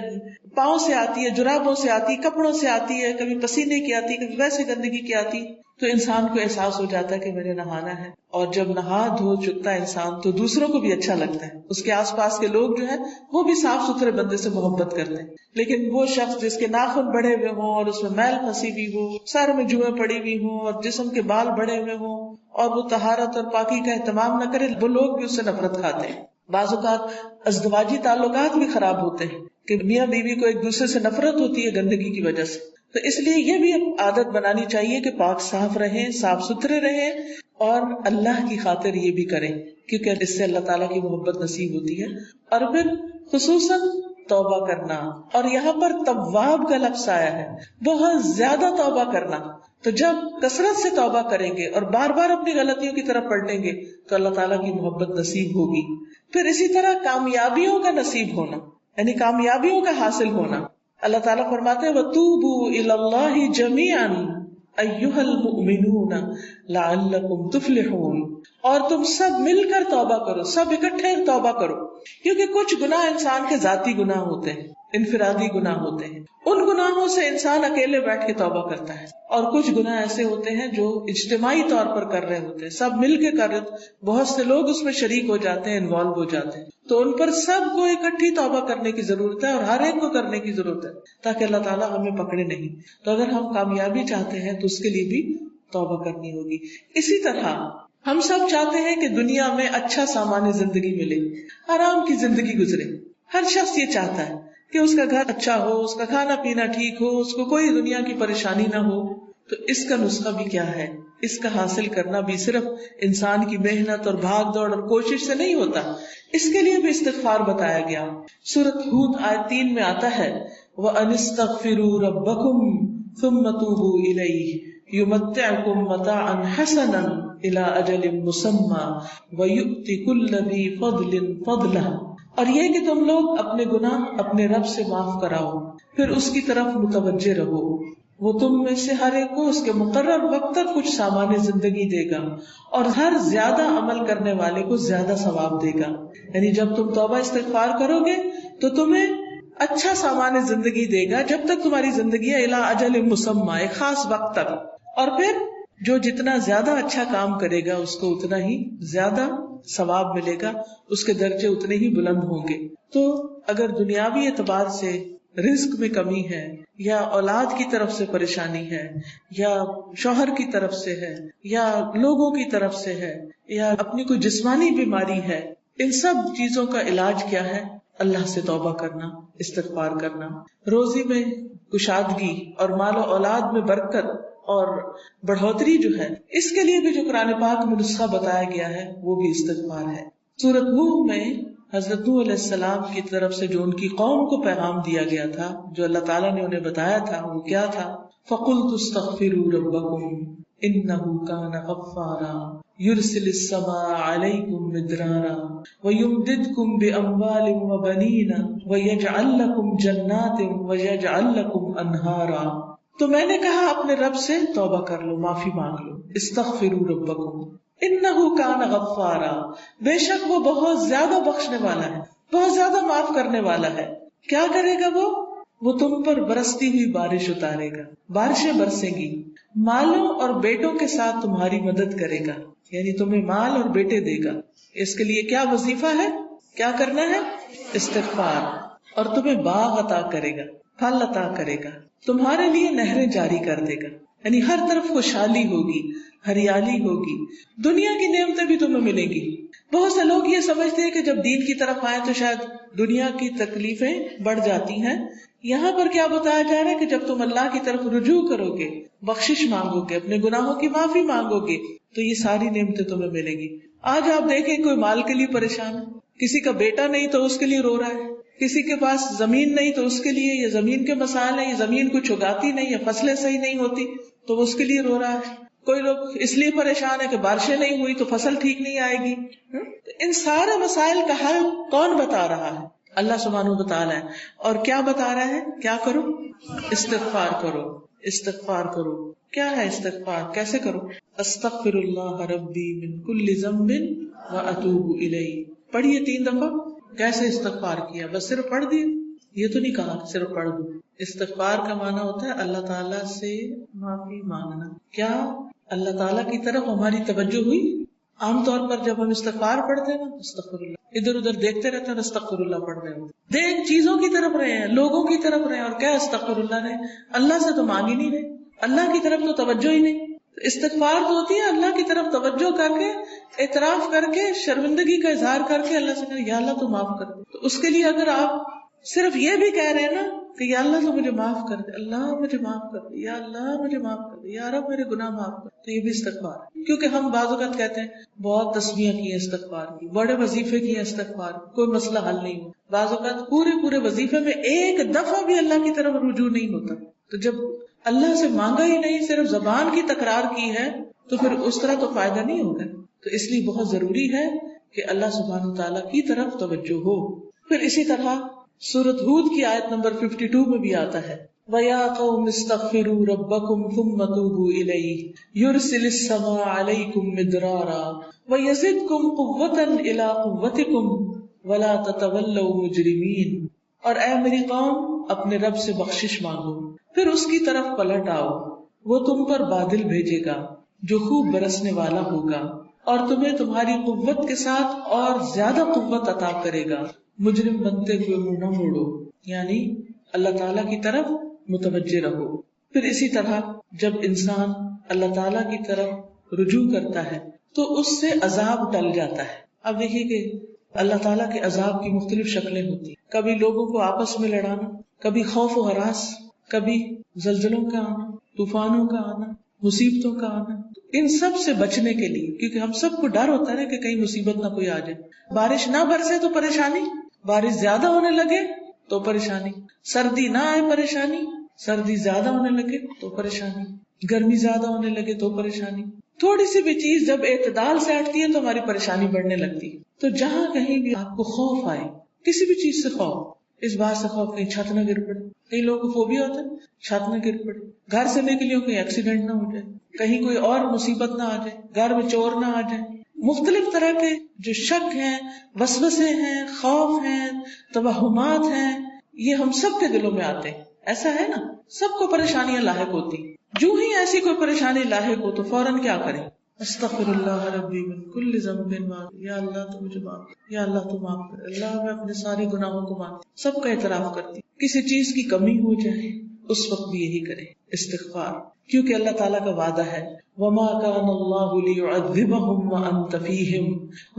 پاؤں سے آتی ہے, جرابوں سے آتی ہے, کپڑوں سے آتی ہے, کبھی پسینے کی آتی ہے, کبھی ویسے گندگی کی آتی ہے. تو انسان کو احساس ہو جاتا ہے کہ میں نے نہانا ہے، اور جب نہا دھو چکتا ہے انسان تو دوسروں کو بھی اچھا لگتا ہے، اس کے آس پاس کے لوگ جو ہے وہ بھی صاف ستھرے بندے سے محبت کرتے ہیں. لیکن وہ شخص جس کے ناخن بڑھے ہوئے ہوں اور اس میں میل پھنسی ہوئی ہو، سر میں جوئیں پڑی ہوئی ہوں اور جسم کے بال بڑھے ہوئے ہوں اور وہ طہارت اور پاکی کا اہتمام نہ کرے، وہ لوگ بھی اس سے نفرت کھاتے ہیں. بعض اوقات ازدواجی تعلقات بھی خراب ہوتے ہیں کہ میاں بیوی کو ایک دوسرے سے نفرت ہوتی ہے گندگی کی وجہ سے. تو اس لیے یہ بھی عادت بنانی چاہیے کہ پاک صاف رہیں، صاف ستھرے رہیں، اور اللہ کی خاطر یہ بھی کریں کیونکہ اس سے اللہ تعالیٰ کی محبت نصیب ہوتی ہے. اور پھر خصوصاً توبہ کرنا، اور یہاں پر تواب کا لفظ آیا ہے، بہت زیادہ توبہ کرنا. تو جب کثرت سے توبہ کریں گے اور بار بار اپنی غلطیوں کی طرف پلٹیں گے تو اللہ تعالیٰ کی محبت نصیب ہوگی. پھر اسی طرح کامیابیوں کا نصیب ہونا، یعنی کامیابیوں کا حاصل ہونا. اللہ تعالیٰ فرماتے ہیں وَتُوبُوا إِلَى اللَّهِ جَمِيعًا أَيُّهَا الْمُؤْمِنُونَ لَعَلَّكُمْ تُفْلِحُونَ. اور تم سب مل کر توبہ کرو، سب اکٹھے توبہ کرو، کیونکہ کچھ گناہ انسان کے ذاتی گناہ ہوتے ہیں، انفرادی گناہ ہوتے ہیں، ان گناہوں سے انسان اکیلے بیٹھ کے توبہ کرتا ہے. اور کچھ گناہ ایسے ہوتے ہیں جو اجتماعی طور پر کر رہے ہوتے ہیں، سب مل کے کر رہے، بہت سے لوگ اس میں شریک ہو جاتے ہیں، انوالو ہو جاتے ہیں. تو ان پر سب کو اکٹھی توبہ کرنے کی ضرورت ہے اور ہر ایک کو کرنے کی ضرورت ہے تاکہ اللہ تعالیٰ ہمیں پکڑے نہیں. تو اگر ہم کامیابی چاہتے ہیں تو اس کے لیے بھی توبہ کرنی ہوگی. اسی طرح ہم سب چاہتے ہیں کہ دنیا میں اچھا سامان زندگی ملے، آرام کی زندگی گزرے. ہر شخص یہ چاہتا ہے کہ اس کا گھر اچھا ہو، اس کا کھانا پینا ٹھیک ہو، اس کو کوئی دنیا کی پریشانی نہ ہو. تو اس کا نسخہ بھی کیا ہے؟ اس کا حاصل کرنا بھی صرف انسان کی محنت اور بھاگ دوڑ اور کوشش سے نہیں ہوتا، اس کے لیے بھی استغفار بتایا گیا. سورۃ ہود آیت 3 میں آتا ہے وَأَنِ اسْتَغْفِرُوا رَبَّكُمْ ثُمَّ تُوبُوا إِلَيْهِ يُمَتِّعْكُمْ مَتَاعًا حَسَنًا إِلَىٰ أَجَلٍ مُّسَمًّى وَيُؤْتِ كُلَّ ذِي فَضْلٍ فَضْلَهُ. اور یہ کہ تم لوگ اپنے گناہ اپنے رب سے معاف کراؤ، پھر اس کی طرف متوجہ رہو، وہ تم میں سے ہر ایک کو اس کے مقرر وقت تک کچھ سامان زندگی دے گا اور ہر زیادہ عمل کرنے والے کو زیادہ ثواب دے گا. یعنی جب تم توبہ استغفار کرو گے تو تمہیں اچھا سامان زندگی دے گا جب تک تمہاری زندگی ہے، الی اجل مسمى، ایک خاص وقت تک. اور پھر جو جتنا زیادہ اچھا کام کرے گا اس کو اتنا ہی زیادہ ثواب ملے گا، اس کے درجے اتنے ہی بلند ہوں گے. تو اگر دنیاوی اعتبار سے رزق میں کمی ہے، یا اولاد کی طرف سے پریشانی ہے، یا شوہر کی طرف سے ہے، یا لوگوں کی طرف سے ہے، یا اپنی کوئی جسمانی بیماری ہے، ان سب چیزوں کا علاج کیا ہے؟ اللہ سے توبہ کرنا، استغفار کرنا. روزی میں کشادگی اور مال و اولاد میں برکت اور بڑھوتری جو ہے، اس کے لیے بھی جو قرآن پاک میں نسخہ بتایا گیا ہے وہ بھی استغفار ہے. سورۃ نوح میں حضرت نوح علیہ السلام کی طرف سے جو ان کی قوم کو پیغام دیا گیا تھا، جو اللہ تعالیٰ نے انہیں بتایا تھا، وہ کیا تھا؟ فَقُلْتُ اسْتَغْفِرُوا رَبَّكُمْ إِنَّهُ كَانَ غَفَّارًا يُرْسِلِ السَّمَاءَ عَلَيْكُمْ مِدْرَارًا وَيُمْدِدْكُمْ بِأَمْوَالٍ وَبَنِينَ وَيَجْعَلْ لَكُمْ جَنَّاتٍ وَيَجْعَلْ لَكُمْ أَنْهَارًا. تو میں نے کہا اپنے رب سے توبہ کر لو، معافی مانگ لو. استغفروا ربکم انہ کان غفارا، بے شک وہ بہت زیادہ بخشنے والا ہے، بہت زیادہ معاف کرنے والا ہے. کیا کرے گا وہ تم پر برستی ہوئی بارش اتارے گا، بارشیں برسیں گی، مالوں اور بیٹوں کے ساتھ تمہاری مدد کرے گا، یعنی تمہیں مال اور بیٹے دے گا. اس کے لیے کیا وظیفہ ہے، کیا کرنا ہے؟ استغفار. اور تمہیں باغ عطا کرے گا، پھل عطا کرے گا، تمہارے لیے نہریں جاری کر دے گا، یعنی ہر طرف خوشحالی ہوگی، ہریالی ہوگی، دنیا کی نعمتیں بھی تمہیں ملیں گی. بہت سے لوگ یہ سمجھتے ہیں کہ جب دین کی طرف آئے تو شاید دنیا کی تکلیفیں بڑھ جاتی ہیں. یہاں پر کیا بتایا جا رہا ہے کہ جب تم اللہ کی طرف رجوع کرو گے، بخشش مانگو گے، اپنے گناہوں کی معافی مانگو گے، تو یہ ساری نعمتیں تمہیں ملیں گی. آج آپ دیکھیں کوئی مال کے لیے پریشان ہے، کسی کا بیٹا نہیں تو اس کے لیے رو رہا ہے، کسی کے پاس زمین نہیں تو اس کے لیے یہ زمین کے مسائل ہیں، یہ زمین کچھ اگاتی نہیں، یا فصلیں صحیح نہیں ہوتی تو وہ اس کے لیے رو رہا ہے. کوئی لوگ اس لیے پریشان ہے کہ بارشیں نہیں ہوئی تو فصل ٹھیک نہیں آئے گی. ان سارے مسائل کا حل کون بتا رہا ہے؟ اللہ سبحانہ و تعالیٰ ہے. اور کیا بتا رہا ہے؟ کیا کرو؟ استغفار کرو، استغفار کرو. کیا ہے استغفار؟ کیسے کرو؟ استغفر اللہ ربی من کل ذنب واتوب الیہ. پڑھیے 3 دفعہ. کیسے استغفار کیا؟ بس صرف پڑھ دیے؟ یہ تو نہیں کہا صرف پڑھ دو. استغفار کا معنی ہوتا ہے اللہ تعالیٰ سے معافی مانگنا. کیا؟ اللہ تعالیٰ کی طرف ہماری توجہ ہوئی. عام طور پر جب ہم استغفار پڑھتے ہیں نا استغفر اللہ، ادھر ادھر دیکھتے رہتے ہیں استغفر اللہ پڑھ رہے ہوتے، دیکھ چیزوں کی طرف رہے ہیں، لوگوں کی طرف رہے ہیں، اور کیا استغفر اللہ رہے، اللہ سے تو مانگ ہی نہیں رہے، اللہ کی طرف تو توجہ ہی نہیں. استغفار تو ہوتی ہے اللہ کی طرف توجہ کر کے، اعتراف کر کے، شرمندگی کا اظہار کر کے اللہ سے کہے یا اللہ تو معاف کر دے. تو اس کے لیے اگر آپ صرف یہ بھی کہہ رہے ہیں نا کہ یا اللہ تو مجھے معاف کر دے، اللہ مجھے معاف کر دے، یا اللہ مجھے معاف کر دے، یا رب میرے گناہ معاف کر دے، تو یہ بھی استغفار ہے. کیونکہ ہم بعض اوقات کہتے ہیں بہت تسبیحیں کی ہیں استغفار کی، بڑے وظیفے کی ہیں استغفار کی، کوئی مسئلہ حل نہیں ہوا. بعض اوقات پورے وظیفے میں ایک دفعہ بھی اللہ کی طرف رجوع نہیں ہوتا. تو جب اللہ سے مانگا ہی نہیں، صرف زبان کی تکرار کی ہے، تو پھر اس طرح تو فائدہ نہیں ہوگا. تو اس لیے بہت ضروری ہے کہ اللہ سبحانہ وتعالیٰ کی طرف توجہ ہو. پھر اسی طرح سورۃ ہود کی آیت نمبر 52 میں بھی آتا ہے وَيَا قَوْمِ اسْتَغْفِرُوا رَبَّكُمْ ثُمَّ تُوبُوا إِلَيْهِ يُرْسِلِ السَّمَاءَ عَلَيْكُمْ مِدْرَارًا وَيَزِدْكُمْ قُوَّةً إِلَىٰ قُوَّتِكُمْ وَلَا تَتَوَلَّوْا مُجْرِمِينَ. اور اے میری قوم اپنے رب سے بخشش مانگو، پھر اس کی طرف پلٹ آؤ، وہ تم پر بادل بھیجے گا جو خوب برسنے والا ہوگا، اور تمہیں تمہاری قوت کے ساتھ اور زیادہ قوت عطا کرے گا. مجرم بنتے ہوئے منہ نہ موڑو، یعنی اللہ تعالیٰ کی طرف متوجہ رہو. پھر اسی طرح جب انسان اللہ تعالیٰ کی طرف رجوع کرتا ہے تو اس سے عذاب ٹل جاتا ہے. اب دیکھیے کہ اللہ تعالیٰ کے عذاب کی مختلف شکلیں ہوتی ہیں. کبھی لوگوں کو آپس میں لڑانا، کبھی خوف و ہراس، کبھی زلزلوں کا آنا، طوفانوں کا آنا، مصیبتوں کا آنا. ان سب سے بچنے کے لیے، کیونکہ ہم سب کو ڈر ہوتا ہے کہ کہیں مصیبت نہ کوئی آ جائے. بارش نہ برسے تو پریشانی، بارش زیادہ ہونے لگے تو پریشانی، سردی نہ آئے پریشانی، سردی زیادہ ہونے لگے تو پریشانی، گرمی زیادہ ہونے لگے تو پریشانی. تھوڑی سی بھی چیز جب اعتدال سے ہٹتی ہے تو ہماری پریشانی بڑھنے لگتی ہے. تو جہاں کہیں بھی آپ کو خوف آئے، کسی بھی چیز سے خوف، اس بات سے خوف کہیں چھت نہ گر پڑے، کئی لوگوں کو فوبیا ہوتا ہے چھت نہ گر پڑے، گھر سے نکلی ہو کہیں ایکسیڈنٹ نہ ہو جائے، کہیں کوئی اور مصیبت نہ آ جائے، گھر میں چور نہ آ جائے. مختلف طرح کے جو شک ہیں، وسوسے ہیں، خوف ہیں، توہمات ہیں، یہ ہم سب کے دلوں میں آتے ہیں. ایسا ہے نا، سب کو پریشانیاں لاحق ہوتی. جو ہی ایسی کوئی پریشانی لاحق ہو تو فوراً کیا کریں؟ استغفر اللہ ربی من کل ذنب، یا اللہ تو مجھے معاف کر، یا اللہ تو معاف کر، اللہ میں اپنے سارے گناہوں کو مانتی، سب کا اعتراف کرتی. کسی چیز کی کمی ہو جائے اس وقت بھی یہی کریں، استغفار. کیونکہ اللہ تعالیٰ کا وعدہ ہے وما كان الله ليعذبهم وانت فيهم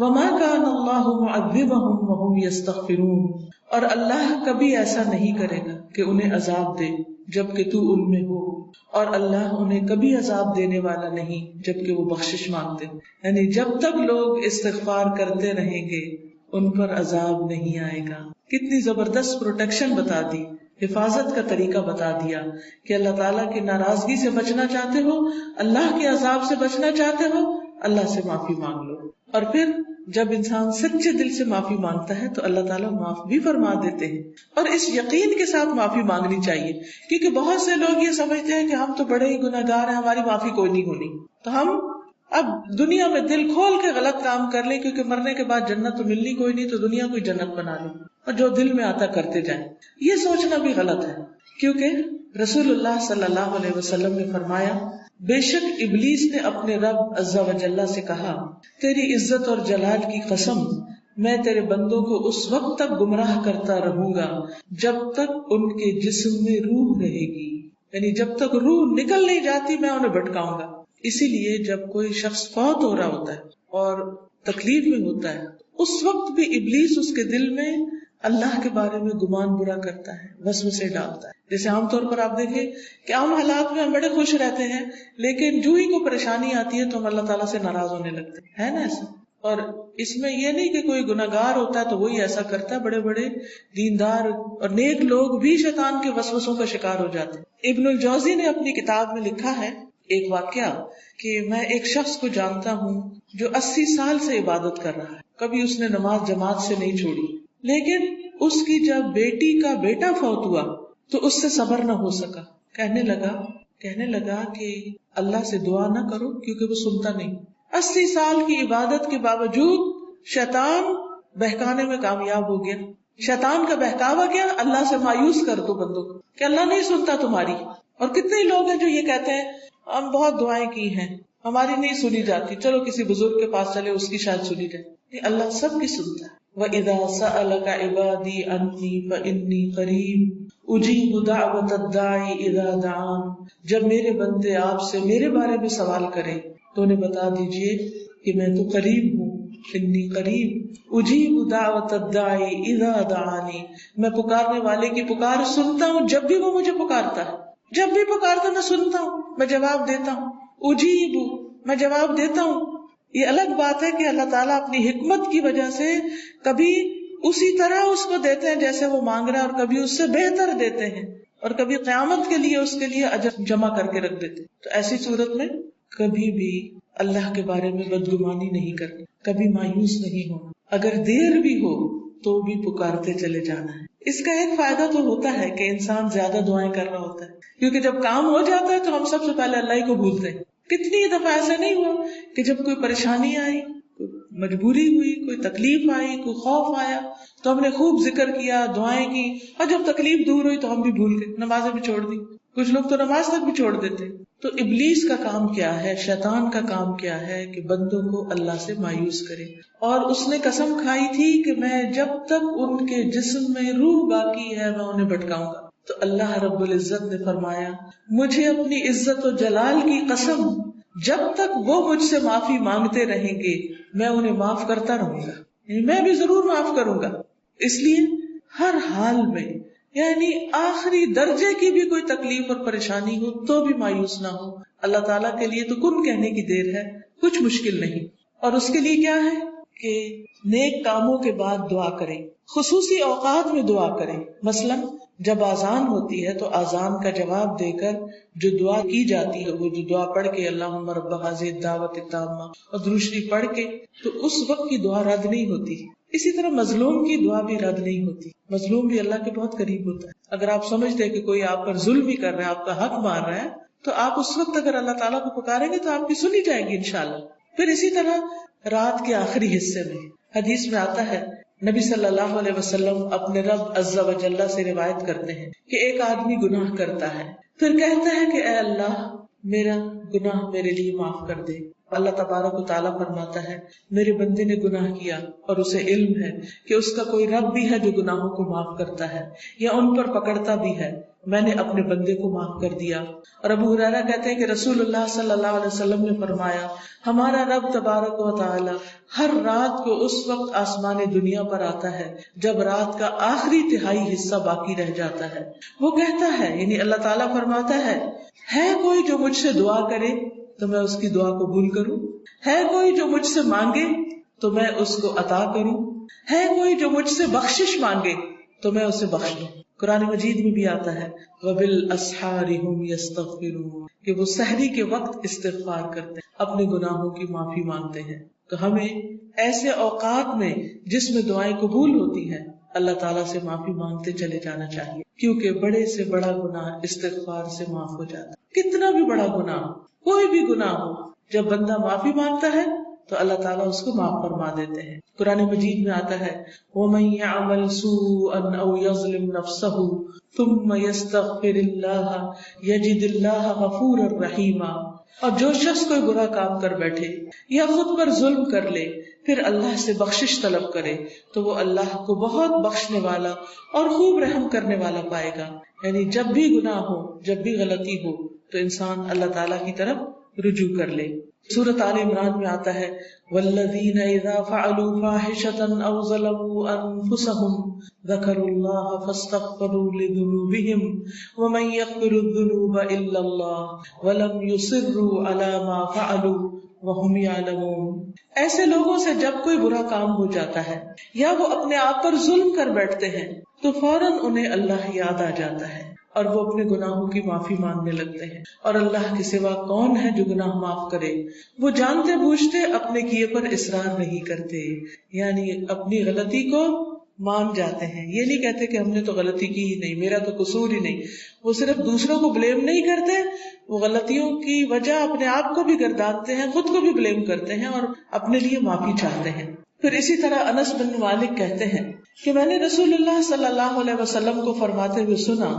وما كان الله معذبهم وهم يستغفرون. اور اللہ کبھی ایسا نہیں کرے گا کہ انہیں عذاب دے جبکہ تو ان میں ہو، اور اللہ انہیں کبھی عذاب دینے والا نہیں جبکہ وہ بخشش مانگتے. یعنی جب تک لوگ استغفار کرتے رہیں گے ان پر عذاب نہیں آئے گا. کتنی زبردست پروٹیکشن بتا دی، حفاظت کا طریقہ بتا دیا کہ اللہ تعالیٰ کی ناراضگی سے بچنا چاہتے ہو، اللہ کے عذاب سے بچنا چاہتے ہو، اللہ سے معافی مانگ لو. اور پھر جب انسان سچے دل سے معافی مانگتا ہے تو اللہ تعالیٰ معاف بھی فرما دیتے ہیں. اور اس یقین کے ساتھ معافی مانگنی چاہیے، کیونکہ بہت سے لوگ یہ سمجھتے ہیں کہ ہم تو بڑے ہی گناہ گار ہیں، ہماری معافی کوئی نہیں ہونی. تو ہم اب دنیا میں دل کھول کے غلط کام کر لیں، کیونکہ مرنے کے بعد جنت تو ملنی کوئی نہیں، تو دنیا کوئی جنت بنا لیں اور جو دل میں آتا کرتے جائیں. یہ سوچنا بھی غلط ہے، کیونکہ رسول اللہ صلی اللہ علیہ وسلم نے فرمایا بے شک ابلیس نے اپنے رب عز و جل سے کہا تیری عزت اور جلال کی قسم میں تیرے بندوں کو اس وقت تک گمراہ کرتا رہوں گا جب تک ان کے جسم میں روح رہے گی. یعنی جب تک روح نکل نہیں جاتی میں انہیں بھٹکاؤں گا. اسی لیے جب کوئی شخص فوت ہو رہا ہوتا ہے اور تکلیف میں ہوتا ہے اس وقت بھی ابلیس اس کے دل میں اللہ کے بارے میں گمان برا کرتا ہے، وسوسے ڈالتا ہے. جیسے عام طور پر آپ دیکھیں کہ عام حالات میں ہم بڑے خوش رہتے ہیں، لیکن جو ہی کوئی پریشانی آتی ہے تو ہم اللہ تعالیٰ سے ناراض ہونے لگتے ہیں، ہے نا ایسا؟ اور اس میں یہ نہیں کہ کوئی گناہگار ہوتا ہے تو وہی ایسا کرتا ہے، بڑے بڑے دیندار اور نیک لوگ بھی شیطان کے وسوسوں کا شکار ہو جاتے ہیں. ابن الجوزی نے اپنی کتاب میں لکھا ہے ایک واقعہ کہ میں ایک شخص کو جانتا ہوں جو 80 سال سے عبادت کر رہا ہے، کبھی اس نے نماز جماعت سے نہیں چھوڑی، لیکن اس کی جب بیٹی کا بیٹا فوت ہوا تو اس سے صبر نہ ہو سکا. کہنے لگا کہ اللہ سے دعا نہ کرو کیونکہ وہ سنتا نہیں. 80 سال کی عبادت کے باوجود شیطان بہکانے میں کامیاب ہو گیا. شیطان کا بہکاوا کیا؟ اللہ سے مایوس کر دو بندوں کو کہ اللہ نہیں سنتا تمہاری. اور کتنے لوگ ہیں جو یہ کہتے ہیں ہم بہت دعائیں کی ہیں ہماری نہیں سنی جاتی، چلو کسی بزرگ کے پاس چلے، اس کی شاید سنی جائے. نہیں، اللہ سب کی سنتا ہے. وَإِذَا سَأَلَكَ عِبَادِي عَنِّي فَإِنِّي قَرِيبٌ أُجِيبُ دَعْوَةَ الدَّاعِ إِذَا دَعَانِ. جب میرے بندے آپ سے میرے بارے میں سوال کریں تو انہیں بتا دیجئے کہ میں تو قریب ہوں. انی قریب اجیب دعوت الداعی اذا دعانی. میں پکارنے والے کی پکار سنتا ہوں جب بھی وہ مجھے پکارتا ہے. جب بھی پکارتا میں سنتا ہوں، میں جواب دیتا ہوں. اجیب، میں جواب دیتا ہوں. یہ الگ بات ہے کہ اللہ تعالیٰ اپنی حکمت کی وجہ سے کبھی اسی طرح اس کو دیتے ہیں جیسے وہ مانگ رہا ہے، اور کبھی اس سے بہتر دیتے ہیں، اور کبھی قیامت کے لیے اس کے لیے اجر جمع کر کے رکھ دیتے. تو ایسی صورت میں کبھی بھی اللہ کے بارے میں بدگمانی نہیں کرنی، کبھی مایوس نہیں ہونا. اگر دیر بھی ہو تو بھی پکارتے چلے جانا ہے. اس کا ایک فائدہ تو ہوتا ہے کہ انسان زیادہ دعائیں کر رہا ہوتا ہے، کیونکہ جب کام ہو جاتا ہے تو ہم سب سے پہلے اللہ ہی کو بھولتے ہیں. کتنی دفعہ ایسا نہیں ہوا کہ جب کوئی پریشانی آئی، کوئی مجبوری ہوئی، کوئی تکلیف آئی، کوئی خوف آیا تو ہم نے خوب ذکر کیا، دعائیں کی، اور جب تکلیف دور ہوئی تو ہم بھی بھول گئے، نمازیں بھی چھوڑ دی. کچھ لوگ تو نماز تک بھی چھوڑ دیتے. تو ابلیس کا کام کیا ہے، شیطان کا کام کیا ہے کہ بندوں کو اللہ سے مایوس کرے. اور اس نے قسم کھائی تھی کہ میں جب تک ان کے جسم میں روح باقی ہے میں انہیں بھٹکاؤں گا. تو اللہ رب العزت نے فرمایا مجھے اپنی عزت و جلال کی قسم، جب تک وہ مجھ سے معافی مانگتے رہیں گے میں انہیں معاف کرتا رہوں گا. میں بھی ضرور معاف کروں گا. اس لیے ہر حال میں، یعنی آخری درجے کی بھی کوئی تکلیف اور پریشانی ہو تو بھی مایوس نہ ہو. اللہ تعالیٰ کے لیے تو کن کہنے کی دیر ہے، کچھ مشکل نہیں. اور اس کے لیے کیا ہے کہ نیک کاموں کے بعد دعا کریں، خصوصی اوقات میں دعا کریں. مثلا جب آذان ہوتی ہے تو آذان کا جواب دے کر جو دعا کی جاتی ہے، وہ جو دعا پڑھ کے اللہم رب ھذہ الدعوۃ التامہ اور درود شریف پڑھ کے، تو اس وقت کی دعا رد نہیں ہوتی. اسی طرح مظلوم کی دعا بھی رد نہیں ہوتی. مظلوم بھی اللہ کے بہت قریب ہوتا ہے. اگر آپ سمجھتے ہیں کہ کوئی آپ پر ظلم بھی کر رہا ہے، آپ کا حق مار رہا ہے، تو آپ اس وقت اگر اللہ تعالیٰ کو پکاریں گے تو آپ کی سنی جائے گی انشاءاللہ. پھر اسی طرح رات کے آخری حصے میں حدیث میں آتا ہے، نبی صلی اللہ علیہ وسلم اپنے رب عز و جل سے روایت کرتے ہیں کہ ایک آدمی گناہ کرتا ہے، پھر کہتا ہے کہ اے اللہ میرا گناہ میرے لیے معاف کر دے. اللہ تبارک و تعالیٰ فرماتا ہے میرے بندے نے گناہ کیا اور اسے علم ہے کہ اس کا کوئی رب بھی ہے جو گناہوں کو معاف کرتا ہے یا ان پر پکڑتا بھی ہے، میں نے اپنے بندے کو معاف کر دیا. اور ابو ہریرہ کہتے ہیں کہ رسول اللہ صلی اللہ علیہ وسلم نے فرمایا ہمارا رب تبارک و تعالی ہر رات کو اس وقت آسمان دنیا پر آتا ہے جب رات کا آخری تہائی حصہ باقی رہ جاتا ہے. وہ کہتا ہے، یعنی اللہ تعالیٰ فرماتا ہے کوئی جو مجھ سے دعا کرے تو میں اس کی دعا قبول کروں، ہے کوئی جو مجھ سے مانگے تو میں اس کو عطا کروں، ہے کوئی جو مجھ سے بخشش مانگے تو میں اسے بخش دوں. قرآن مجید میں بھی آتا ہے وَبِالْأَسْحَارِ هُمْ يَسْتَغْفِرُونَ کہ وہ سحری کے وقت استغفار کرتے ہیں، اپنے گناہوں کی معافی مانگتے ہیں. تو ہمیں ایسے اوقات میں جس میں دعائیں قبول ہوتی ہیں اللہ تعالیٰ سے معافی مانگتے چلے جانا چاہیے، کیونکہ بڑے سے بڑا گناہ استغفار سے معاف ہو جاتا ہے. کتنا بھی بڑا گناہ، کوئی بھی گناہ ہو، جب بندہ معافی مانگتا ہے تو اللہ تعالیٰ اس کو معاف فرما دیتے ہیں. قرآن مجید میں آتا ہے وَمَن يَعْمَلْ سُوءًا أَوْ يَظْلِمْ نَفْسَهُ ثُمَّ يَسْتَغْفِرِ اللَّهَ يَجِدِ اللَّهَ غَفُورًا رَحِيمًا. اور جو شخص کوئی برا کام کر بیٹھے یا خود پر ظلم کر لے پھر اللہ سے بخشش طلب کرے تو وہ اللہ کو بہت بخشنے والا اور خوب رحم کرنے والا پائے گا. یعنی جب بھی گناہ ہو، جب بھی غلطی ہو تو انسان اللہ تعالیٰ کی طرف رجوع کر لے. سورۃ آل عمران میں آتا ہے والذین اذا فعلوا فاحشة او ظلموا انفسهم ذکروا اللہ فاستغفروا لذنوبهم ومن یغفر الذنوب الا اللہ ولم یصروا علی ما فعلوا وهم یعلمون. ایسے لوگوں سے جب کوئی برا کام ہو جاتا ہے یا وہ اپنے آپ پر ظلم کر بیٹھتے ہیں تو فوراً انہیں اللہ یاد آ جاتا ہے اور وہ اپنے گناہوں کی معافی مانگنے لگتے ہیں. اور اللہ کے سوا کون ہے جو گناہ معاف کرے؟ وہ جانتے بوجھتے اپنے کیے پر اصرار نہیں کرتے، یعنی اپنی غلطی کو مان جاتے ہیں. یہ نہیں کہتے کہ ہم نے تو غلطی کی ہی نہیں، میرا تو قصور ہی نہیں. وہ صرف دوسروں کو بلیم نہیں کرتے، وہ غلطیوں کی وجہ اپنے آپ کو بھی گردانتے ہیں، خود کو بھی بلیم کرتے ہیں اور اپنے لیے معافی چاہتے ہیں. پھر اسی طرح انس بن مالک کہتے ہیں کہ میں نے رسول اللہ صلی اللہ علیہ وسلم کو فرماتے ہوئے سنا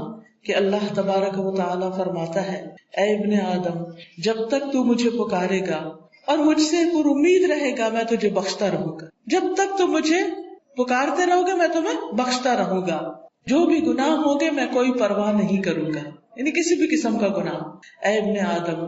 کہ اللہ تبارک و تعالی فرماتا ہے اے ابن آدم جب تک تو مجھے پکارے گا اور مجھ سے پر امید رہے گا میں تجھے بخشتا رہوں گا. جب تک تم مجھے پکارتے رہو گے میں تمہیں بخشتا رہوں گا. جو بھی گناہ ہوگے میں کوئی پرواہ نہیں کروں گا، یعنی کسی بھی قسم کا گناہ. اے ابن آدم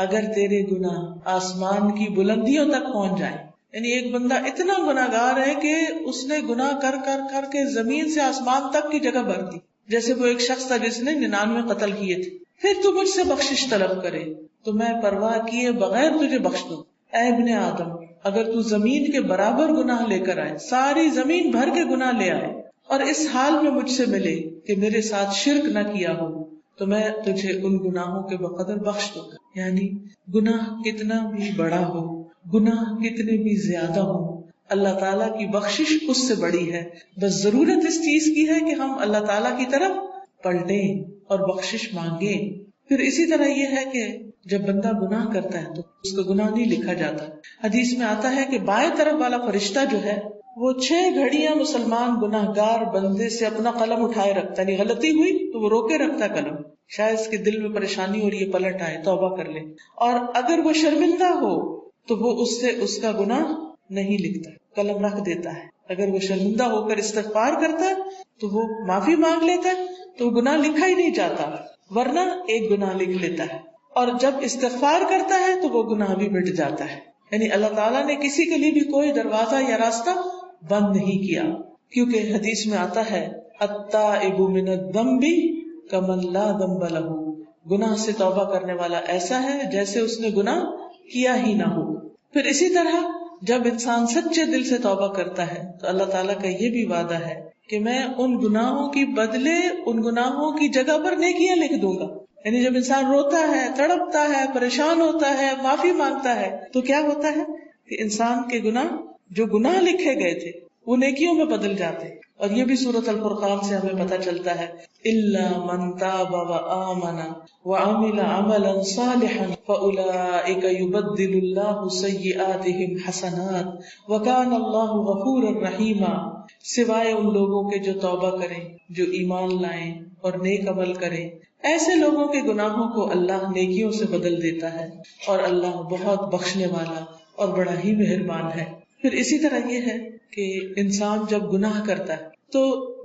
اگر تیرے گناہ آسمان کی بلندیوں تک پہنچ جائیں، یعنی ایک بندہ اتنا گناہگار ہے کہ اس نے گناہ کر کر کر کے زمین سے آسمان تک کی جگہ بھر دی، جیسے وہ ایک شخص تھا جس نے 99 قتل کیے تھے، پھر تو مجھ سے بخشش طلب کرے تو میں پرواہ کیے بغیر تجھے بخش دوں. اے ابن آدم اگر تو زمین کے برابر گناہ لے کر آئے، ساری زمین بھر کے گناہ لے آئے اور اس حال میں مجھ سے ملے کہ میرے ساتھ شرک نہ کیا ہو تو میں تجھے ان گناہوں کے بقدر بخش دوں گا. یعنی گناہ کتنا بھی بڑا ہو، گناہ کتنے بھی زیادہ ہو، اللہ تعالیٰ کی بخشش اس سے بڑی ہے. بس ضرورت اس چیز کی ہے کہ ہم اللہ تعالیٰ کی طرف پلٹیں اور بخشش مانگیں. پھر اسی طرح یہ ہے کہ جب بندہ گناہ کرتا ہے تو اس کا گناہ نہیں لکھا جاتا. حدیث میں آتا ہے کہ بائیں طرف والا فرشتہ جو ہے وہ 6 گھڑیاں مسلمان گناہگار بندے سے اپنا قلم اٹھائے رکھتا ہے، یعنی غلطی ہوئی تو وہ روکے رکھتا قلم، شاید اس کے دل میں پریشانی ہو رہی ہے پلٹ آئے توبہ کر لے، اور اگر وہ شرمندہ ہو تو وہ اس سے اس کا گناہ نہیں لکھتا، قلم رکھ دیتا ہے. اگر وہ شرمندہ ہو کر استغفار کرتا ہے تو وہ معافی مانگ لیتا ہے تو وہ گناہ لکھا ہی نہیں جاتا، ورنہ ایک گناہ لکھ لیتا ہے. اور جب استغفار کرتا ہے تو وہ گناہ بھی مٹ جاتا ہے. یعنی اللہ تعالیٰ نے کسی کے لیے بھی کوئی دروازہ یا راستہ بند نہیں کیا، کیونکہ حدیث میں آتا ہے التائب من الذنب کمن لا ذنب لہ، گناہ سے توبہ کرنے والا ایسا ہے جیسے اس نے گناہ کیا ہی نہ ہو. پھر اسی طرح جب انسان سچے دل سے توبہ کرتا ہے تو اللہ تعالیٰ کا یہ بھی وعدہ ہے کہ میں ان گناہوں کی بدلے ان گناہوں کی جگہ پر نیکیاں لکھ دوں گا. یعنی جب انسان روتا ہے، تڑپتا ہے، پریشان ہوتا ہے، معافی مانگتا ہے تو کیا ہوتا ہے کہ انسان کے گناہ جو گناہ لکھے گئے تھے وہ نیکیوں میں بدل جاتے ہیں. اور یہ بھی سورۃ الفرقان سے ہمیں پتہ چلتا ہے الا من تاب وآمن وعمل عملا صالحا فاولئک یبدل اللہ سیئاتہم حسنات وکان اللہ غفورا رحیما، سوائے ان لوگوں کے جو توبہ کریں، جو ایمان لائیں اور نیک عمل کریں، ایسے لوگوں کے گناہوں کو اللہ نیکیوں سے بدل دیتا ہے اور اللہ بہت بخشنے والا اور بڑا ہی مہربان ہے. پھر اسی طرح یہ ہے کہ انسان جب گناہ کرتا ہے تو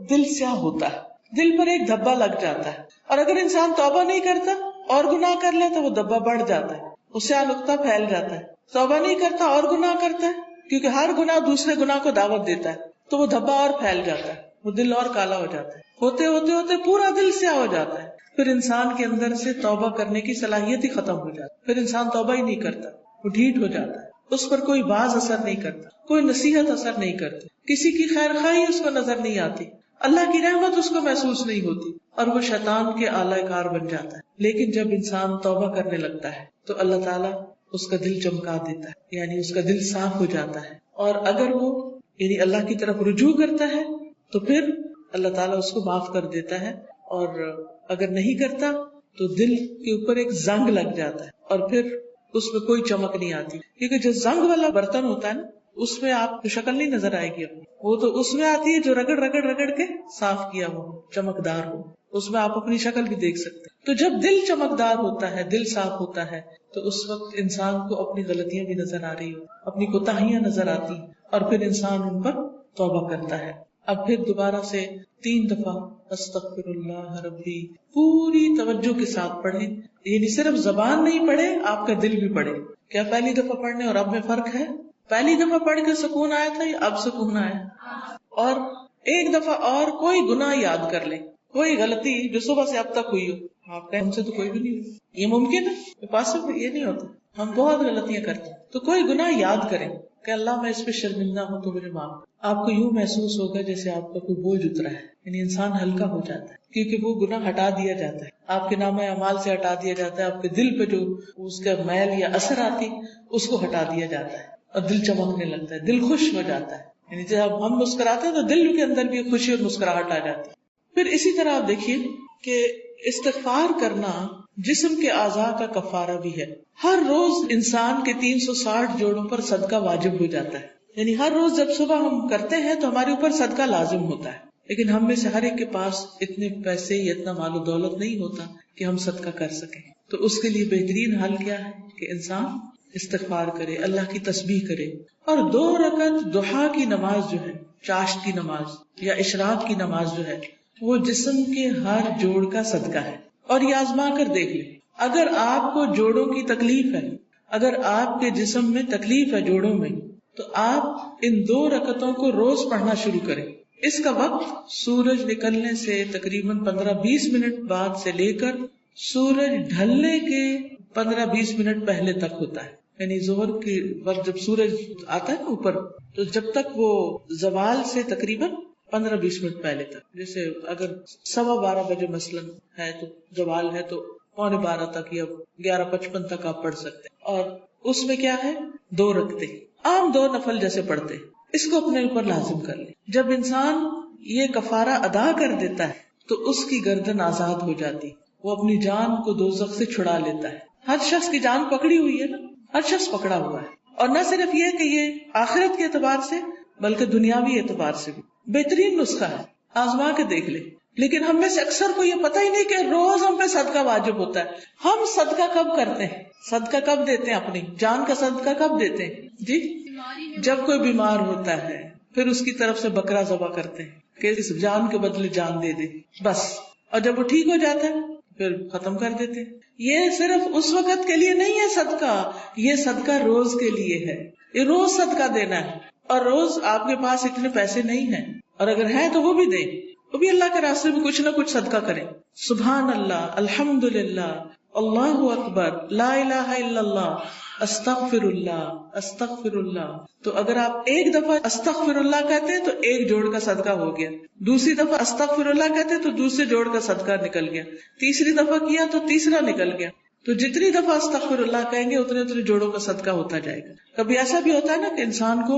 دل سیاہ ہوتا ہے، دل پر ایک دھبا لگ جاتا ہے، اور اگر انسان توبہ نہیں کرتا اور گناہ کر لے تو وہ دھبا بڑھ جاتا ہے، اس سے نقطہ پھیل جاتا ہے. توبہ نہیں کرتا اور گناہ کرتا ہے، کیونکہ ہر گناہ دوسرے گناہ کو دعوت دیتا ہے، تو وہ دھبا اور پھیل جاتا ہے، وہ دل اور کالا ہو جاتا ہے، ہوتے ہوتے ہوتے پورا دل سیاہ ہو جاتا ہے. پھر انسان کے اندر سے توبہ کرنے کی صلاحیت ہی ختم ہو جاتی ہے، پھر انسان توبہ ہی نہیں کرتا، وہ ڈھیٹ ہو جاتا ہے، اس پر کوئی باز اثر نہیں کرتا، کوئی نصیحت اثر نہیں کرتی، کسی کی خیر خواہی اس کو نظر نہیں آتی، اللہ کی رحمت اس کو محسوس نہیں ہوتی، اور وہ شیطان کے آلہ کار بن جاتا ہے. لیکن جب انسان توبہ کرنے لگتا ہے تو اللہ تعالیٰ اس کا دل چمکا دیتا ہے، یعنی اس کا دل صاف ہو جاتا ہے، اور اگر وہ یعنی اللہ کی طرف رجوع کرتا ہے تو پھر اللہ تعالیٰ اس کو معاف کر دیتا ہے، اور اگر نہیں کرتا تو دل کے اوپر ایک زنگ لگ جاتا ہے اور پھر اس میں کوئی چمک نہیں آتی. کیونکہ جو زنگ والا برتن ہوتا ہے نا اس میں آپ کو شکل نہیں نظر آئے گی اپنی، وہ تو اس میں آتی ہے جو رگڑ رگڑ رگڑ کے صاف کیا ہو، چمکدار ہو، اس میں آپ اپنی شکل بھی دیکھ سکتے. تو جب دل چمکدار ہوتا ہے، دل صاف ہوتا ہے، تو اس وقت انسان کو اپنی غلطیاں بھی نظر آ رہی ہو، اپنی کوتاہیاں نظر آتی، اور پھر انسان ان پر توبہ کرتا ہے. اب پھر دوبارہ سے 3 دفعہ استغفر اللہ ربی پوری توجہ کے ساتھ پڑھیں، یعنی صرف زبان نہیں پڑھے، آپ کا دل بھی پڑھے. کیا پہلی دفعہ پڑھنے اور اب میں فرق ہے؟ پہلی دفعہ پڑھ کے سکون آیا تھا یا اب سکون آیا؟ اور ایک دفعہ اور کوئی گناہ یاد کر لیں، کوئی غلطی جو صبح سے اب تک ہوئی ہو، آپ ہم سے تو کوئی بھی نہیں ہوئی، یہ ممکن ہے؟ پاسبل یہ نہیں ہوتا، ہم بہت غلطیاں کرتے ہیں. تو کوئی گناہ یاد کریں کہ اللہ میں اس پہ شرمندہ ہوں تو مجھے معاف. آپ کو یوں محسوس ہوگا جیسے آپ کا کوئی بوجھ اترا ہے، یعنی انسان ہلکا ہو جاتا ہے کیونکہ وہ گناہ ہٹا دیا جاتا ہے، آپ کے نامہ اعمال سے ہٹا دیا جاتا ہے، آپ کے دل پہ جو اس کا میل یا اثر آتی اس کو ہٹا دیا جاتا ہے، اور دل چمکنے لگتا ہے، دل خوش ہو جاتا ہے. یعنی جب ہم مسکراتے ہیں تو دل کے اندر بھی خوشی اور مسکراہٹ آ جاتی ہے. پھر اسی طرح آپ دیکھیے کہ استغفار کرنا جسم کے اعضاء کا کفارہ بھی ہے. ہر روز انسان کے 360 جوڑوں پر صدقہ واجب ہو جاتا ہے، یعنی ہر روز جب صبح ہم کرتے ہیں تو ہمارے اوپر صدقہ لازم ہوتا ہے. لیکن ہم میں سے ہر ایک کے پاس اتنے پیسے یا اتنا مال و دولت نہیں ہوتا کہ ہم صدقہ کر سکیں. تو اس کے لیے بہترین حل کیا ہے کہ انسان استغفار کرے، اللہ کی تسبیح کرے، اور 2 رکعت ضحیٰ کی نماز جو ہے، چاشت کی نماز یا اشراق کی نماز جو ہے، وہ جسم کے ہر جوڑ کا صدقہ ہے. اور یہ آزما کر دیکھ لیں، اگر آپ کو جوڑوں کی تکلیف ہے، اگر آپ کے جسم میں تکلیف ہے جوڑوں میں، تو آپ ان 2 رکعتوں کو روز پڑھنا شروع کریں. اس کا وقت سورج نکلنے سے تقریباً 15-20 منٹ بعد سے لے کر سورج ڈھلنے کے 15-20 منٹ پہلے تک ہوتا ہے. یعنی ظہر کے وقت جب سورج آتا ہے نا اوپر، تو جب تک وہ زوال سے تقریباً 15-20 منٹ پہلے تک، جیسے اگر 12:15 بجے مثلاً ہے تو زوال ہے تو 11:45 تک یا 11:55 تک آپ پڑھ سکتے ہیں. اور اس میں کیا ہے، 2 رکعتیں عام 2 نفل جیسے پڑھتے ہیں، اس کو اپنے اوپر لازم کر لیں. جب انسان یہ کفارہ ادا کر دیتا ہے تو اس کی گردن آزاد ہو جاتی، وہ اپنی جان کو دوزخ سے چھڑا لیتا ہے. ہر شخص کی جان پکڑی ہوئی ہے نا، ہر شخص پکڑا ہوا ہے. اور نہ صرف یہ کہ یہ آخرت کے اعتبار سے بلکہ دنیاوی اعتبار سے بھی بہترین نسخہ ہے، آزما کے دیکھ لیں. لیکن ہم میں سے اکثر کو یہ پتہ ہی نہیں کہ روز ہم پہ صدقہ واجب ہوتا ہے. ہم صدقہ کب کرتے ہیں، صدقہ کب دیتے ہیں، اپنی جان کا صدقہ کب دیتے ہیں؟ جی، جب کوئی بیمار ہوتا ہے پھر اس کی طرف سے بکرا ذبح کرتے ہیں کہ اس جان کے بدلے جان دے دے، بس. اور جب وہ ٹھیک ہو جاتا ہے پھر ختم کر دیتے ہیں. یہ صرف اس وقت کے لیے نہیں ہے صدقہ، یہ صدقہ روز کے لیے ہے. یہ روز صدقہ دینا ہے. اور روز آپ کے پاس اتنے پیسے نہیں ہیں، اور اگر ہیں تو وہ بھی دیں، وہ بھی اللہ کے راستے میں کچھ نہ کچھ صدقہ کریں. سبحان اللہ، الحمدللہ، اللہ اکبر، لا الہ الا اللہ، استغفر اللہ، استغفر اللہ. تو اگر آپ ایک دفعہ استغفر اللہ کہتے ہیں تو 1 جوڑ کا صدقہ ہو گیا، دوسری دفعہ استغفر اللہ کہتے ہیں تو دوسرے جوڑ کا صدقہ نکل گیا، تیسری دفعہ کیا تو تیسرا نکل گیا. تو جتنی دفعہ استغفر اللہ کہیں گے اتنے جوڑوں کا صدقہ ہوتا جائے گا. کبھی ایسا بھی ہوتا ہے نا کہ انسان کو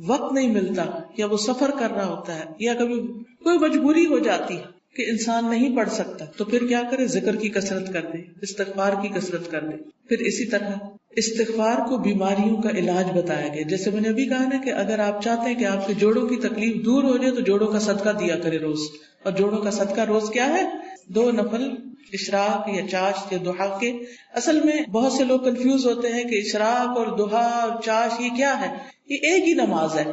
وقت نہیں ملتا، یا وہ سفر کر رہا ہوتا ہے، یا کبھی کوئی مجبوری ہو جاتی ہے کہ انسان نہیں پڑھ سکتا، تو پھر کیا کرے، ذکر کی کثرت کر دے، استغفار کی کثرت کر دے. پھر اسی طرح استغفار کو بیماریوں کا علاج بتایا گیا. جیسے میں نے ابھی کہا نا کہ اگر آپ چاہتے ہیں کہ آپ کے جوڑوں کی تکلیف دور ہو جائے تو جوڑوں کا صدقہ دیا کرے روز. اور جوڑوں کا صدقہ روز کیا ہے، 2 نفل اشراق یا چاشت یا ضحیٰ کے. اصل میں بہت سے لوگ کنفیوز ہوتے ہیں کہ اشراق اور ضحیٰ اور چاشت یہ کیا ہے. یہ ایک ہی نماز ہے،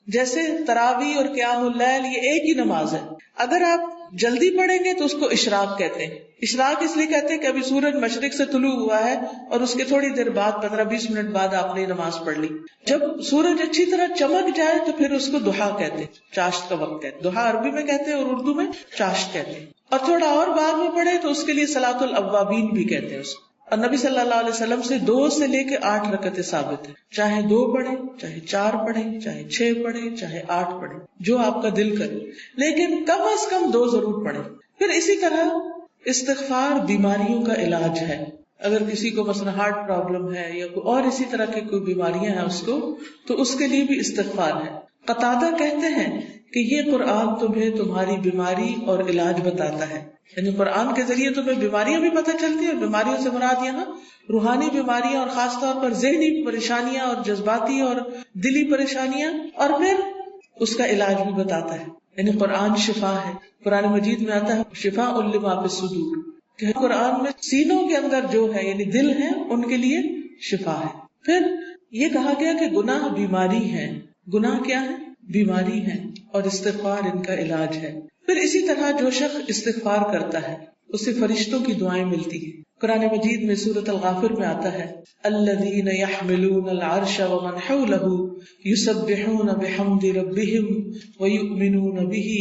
جیسے تراویح اور قیام اللیل یہ ایک ہی نماز ہے. اگر آپ جلدی پڑھیں گے تو اس کو اشراق کہتے ہیں. اشراق اس لیے کہتے ہیں کہ ابھی سورج مشرق سے طلوع ہوا ہے اور اس کے تھوڑی دیر بعد 15-20 منٹ بعد آپ نے نماز پڑھ لی. جب سورج اچھی طرح چمک جائے تو پھر اس کو ضحیٰ کہتے ہیں، چاشت کا وقت ہے. ضحیٰ عربی میں کہتے ہیں اور اردو میں چاشت کہتے ہیں. اور تھوڑا اور بعد میں پڑھے تو اس کے لیے صلاۃ الاوابین بھی کہتے ہیں اس کو. اور نبی صلی اللہ علیہ وسلم سے 2 سے لے کے 8 رکعتیں ثابت ہیں. چاہے 2 پڑھیں، چاہے 4 پڑھیں، چاہے 6 پڑھیں، چاہے 8 پڑھیں، جو آپ کا دل کرے، لیکن کم از کم 2 ضرور پڑھیں. پھر اسی طرح استغفار بیماریوں کا علاج ہے. اگر کسی کو مثلا ہارٹ پرابلم ہے یا کوئی اور اسی طرح کی کوئی بیماریاں ہیں اس کو، تو اس کے لیے بھی استغفار ہے. قتادہ کہتے ہیں کہ یہ قرآن تمہیں تمہاری بیماری اور علاج بتاتا ہے. یعنی قرآن کے ذریعے تمہیں بیماریاں بھی پتہ چلتی ہیں، اور بیماریوں سے مراد یہاں روحانی بیماریاں اور خاص طور پر ذہنی پریشانیاں اور جذباتی اور دلی پریشانیاں، اور پھر اس کا علاج بھی بتاتا ہے. یعنی قرآن شفا ہے. قرآن مجید میں آتا ہے شفاء لما فی الصدور، کہ قرآن میں سینوں کے اندر جو ہے یعنی دل ہے ان کے لیے شفا ہے. پھر یہ کہا گیا کہ گناہ بیماری ہے. گناہ کیا ہے؟ بیماری ہے، اور استغفار ان کا علاج ہے. پھر اسی طرح جو شخص استغفار کرتا ہے اسے فرشتوں کی دعائیں ملتی ہیں. قرآن مجید میں سورۃ الغافر میں آتا ہے الذین یحملون العرش ومن حولہ یسبحون بحمد ربہم ویؤمنون بہ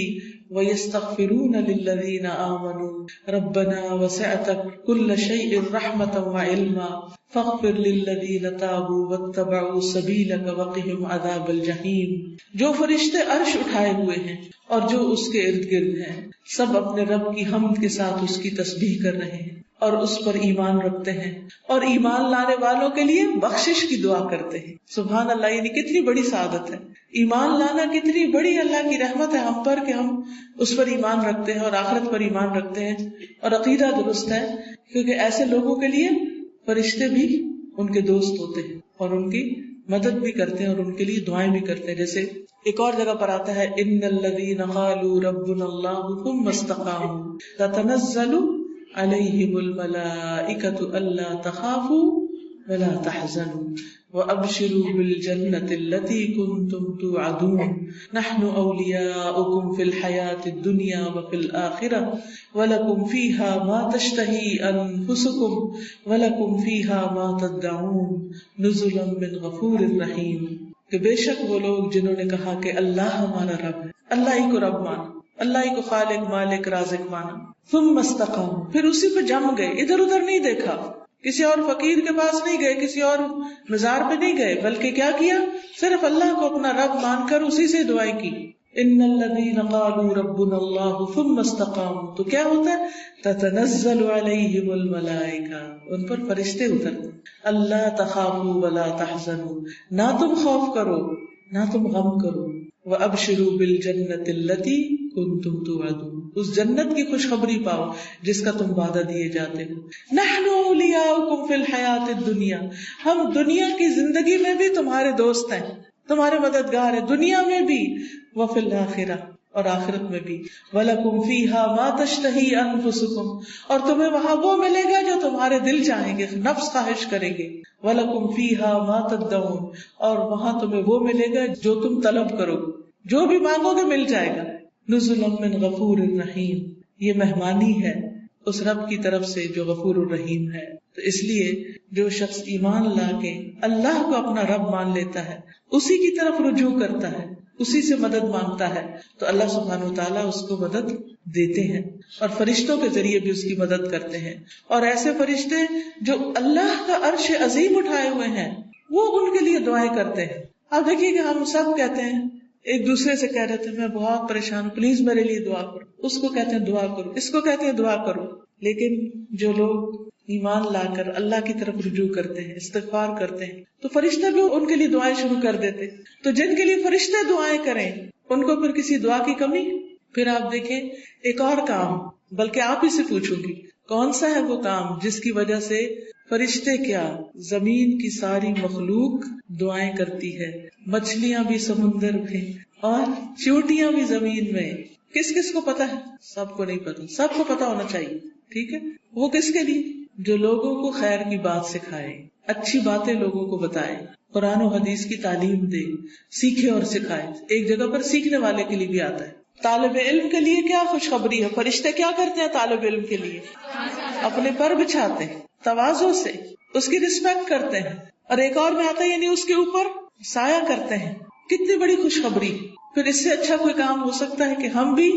ویستغفرون للذین آمنوا ربنا وسعت کل شیء رحمۃ وعلما فاغفر للذین تابوا واتبعوا سبیلک وقہم عذاب الجحیم. جو فرشتے عرش اٹھائے ہوئے ہیں اور جو اس کے ارد گرد ہیں، سب اپنے رب کی حمد کے ساتھ اس کی تسبیح کر رہے ہیں اور اس پر ایمان رکھتے ہیں، اور ایمان لانے والوں کے لیے بخشش کی دعا کرتے ہیں. سبحان اللہ، یعنی کتنی بڑی سعادت ہے. ایمان لانا کتنی بڑی اللہ کی رحمت ہے ہم پر کہ ہم اس پر ایمان رکھتے ہیں اور آخرت پر ایمان رکھتے ہیں اور عقیدہ درست ہے. کیونکہ ایسے لوگوں کے لیے فرشتے بھی ان کے دوست ہوتے ہیں اور ان کی مدد بھی کرتے ہیں اور ان کے لیے دعائیں بھی کرتے ہیں. جیسے ایک اور جگہ پر آتا ہے ان الذین قالوا ربنا اللہ ثم استقاموا تتنزل علیہم الملائکۃ الا تخافوا ولا تحزنوا وابشروا بالجنۃ التي كنتم توعدون نحن اولیاؤکم فی الحیاۃ الدنیا وفی الآخرہ ولکم فیہا ما تشتہی انفسکم ولکم فیہا ما تدعون نزلا من غفور رحیم. کہ بے شک وہ لوگ جنہوں نے کہا کہ اللہ ہمارا رب ہے، اللہ ہی کو رب مانا، اللہ ہی کو خالق مالک رازق مانا، ثم استقاموا، پھر اسی پہ جم گئے، ادھر ادھر نہیں دیکھا، کسی اور فقیر کے پاس نہیں گئے، کسی اور مزار پہ نہیں گئے، بلکہ کیا کیا؟ صرف اللہ کو اپنا رب مان کر اسی سے دعائیں کی. ان الذین قالوا ربنا اللہ ثم استقاموا، تو کیا ہوتا ہے؟ تتنزل علیہم الملائکہ، ان پر فرشتے اترتے، اللہ تخافوا ولا تحزنوا، نہ تم خوف کرو نہ تم غم کرو، وابشروا بالجنۃ التی کنتم توعدون، اس جنت کی خوشخبری پاؤ جس کا تم وعدہ دیے جاتے ہو. نحن اولیاؤکم فی الحیاۃ الدنیا، ہم دنیا کی زندگی میں بھی تمہارے دوست ہیں، تمہارے مددگار ہیں، دنیا میں بھی، وفی الآخرہ، اور آخرت میں بھی، وَلَكُمْ فِيهَا مَا تَشْتَهِي أَنفُسُكُمْ، اور تمہیں وہاں وہ ملے گا جو تمہارے دل چاہیں گے، نفس خواہش کریں گے، وَلَكُمْ فِيهَا مَا تَدَّعُونَ، اور وہاں تمہیں وہ ملے گا جو تم طلب کرو، جو بھی مانگو گے مل جائے گا. نُزُلًا مِّن غَفُورٍ رَحِيمٍ، یہ مہمانی ہے اس رب کی طرف سے جو غفور الرحیم ہے. تو اس لیے جو شخص ایمان لا کے اللہ کو اپنا رب مان لیتا ہے، اسی کی طرف رجوع کرتا ہے، اسی سے مدد مانگتا ہے، تو اللہ سبحانہ وتعالیٰ اس کو مدد دیتے ہیں، اور فرشتوں کے ذریعے بھی اس کی مدد کرتے ہیں. اور ایسے فرشتے جو اللہ کا عرش عظیم اٹھائے ہوئے ہیں وہ ان کے لیے دعائیں کرتے ہیں. آپ دیکھیے کہ ہم سب کہتے ہیں، ایک دوسرے سے کہہ رہے تھے میں بہت پریشان ہوں، پلیز میرے لیے دعا کرو، اس کو کہتے ہیں دعا کرو، اس کو کہتے ہیں دعا کرو. لیکن جو لوگ ایمان لا کر اللہ کی طرف رجوع کرتے ہیں، استغفار کرتے ہیں، تو فرشتے بھی ان کے لیے دعائیں شروع کر دیتے. تو جن کے لیے فرشتے دعائیں کریں ان کو پھر کسی دعا کی کمی. پھر آپ دیکھیں ایک اور کام، بلکہ آپ ہی سے پوچھوں گی کون سا ہے وہ کام جس کی وجہ سے فرشتے کیا زمین کی ساری مخلوق دعائیں کرتی ہے، مچھلیاں بھی سمندر میں اور چیونٹیاں بھی زمین میں. کس کس کو پتا ہے؟ سب کو نہیں پتا، سب کو پتا ہونا چاہیے. ٹھیک ہے، وہ کس کے لیے؟ جو لوگوں کو خیر کی بات سکھائے، اچھی باتیں لوگوں کو بتائے، قرآن و حدیث کی تعلیم دے، سیکھے اور سکھائے. ایک جگہ پر سیکھنے والے کے لیے بھی آتا ہے. طالب علم کے لیے کیا خوشخبری ہے؟ فرشتے کیا کرتے ہیں طالب علم کے لیے؟ اپنے پر بچھاتے ہیں تواضع سے، اس کی رسپیکٹ کرتے ہیں. اور ایک اور میں آتا ہے یعنی اس کے اوپر سایہ کرتے ہیں. کتنی بڑی خوشخبری. پھر اس سے اچھا کوئی کام ہو سکتا ہے کہ ہم بھی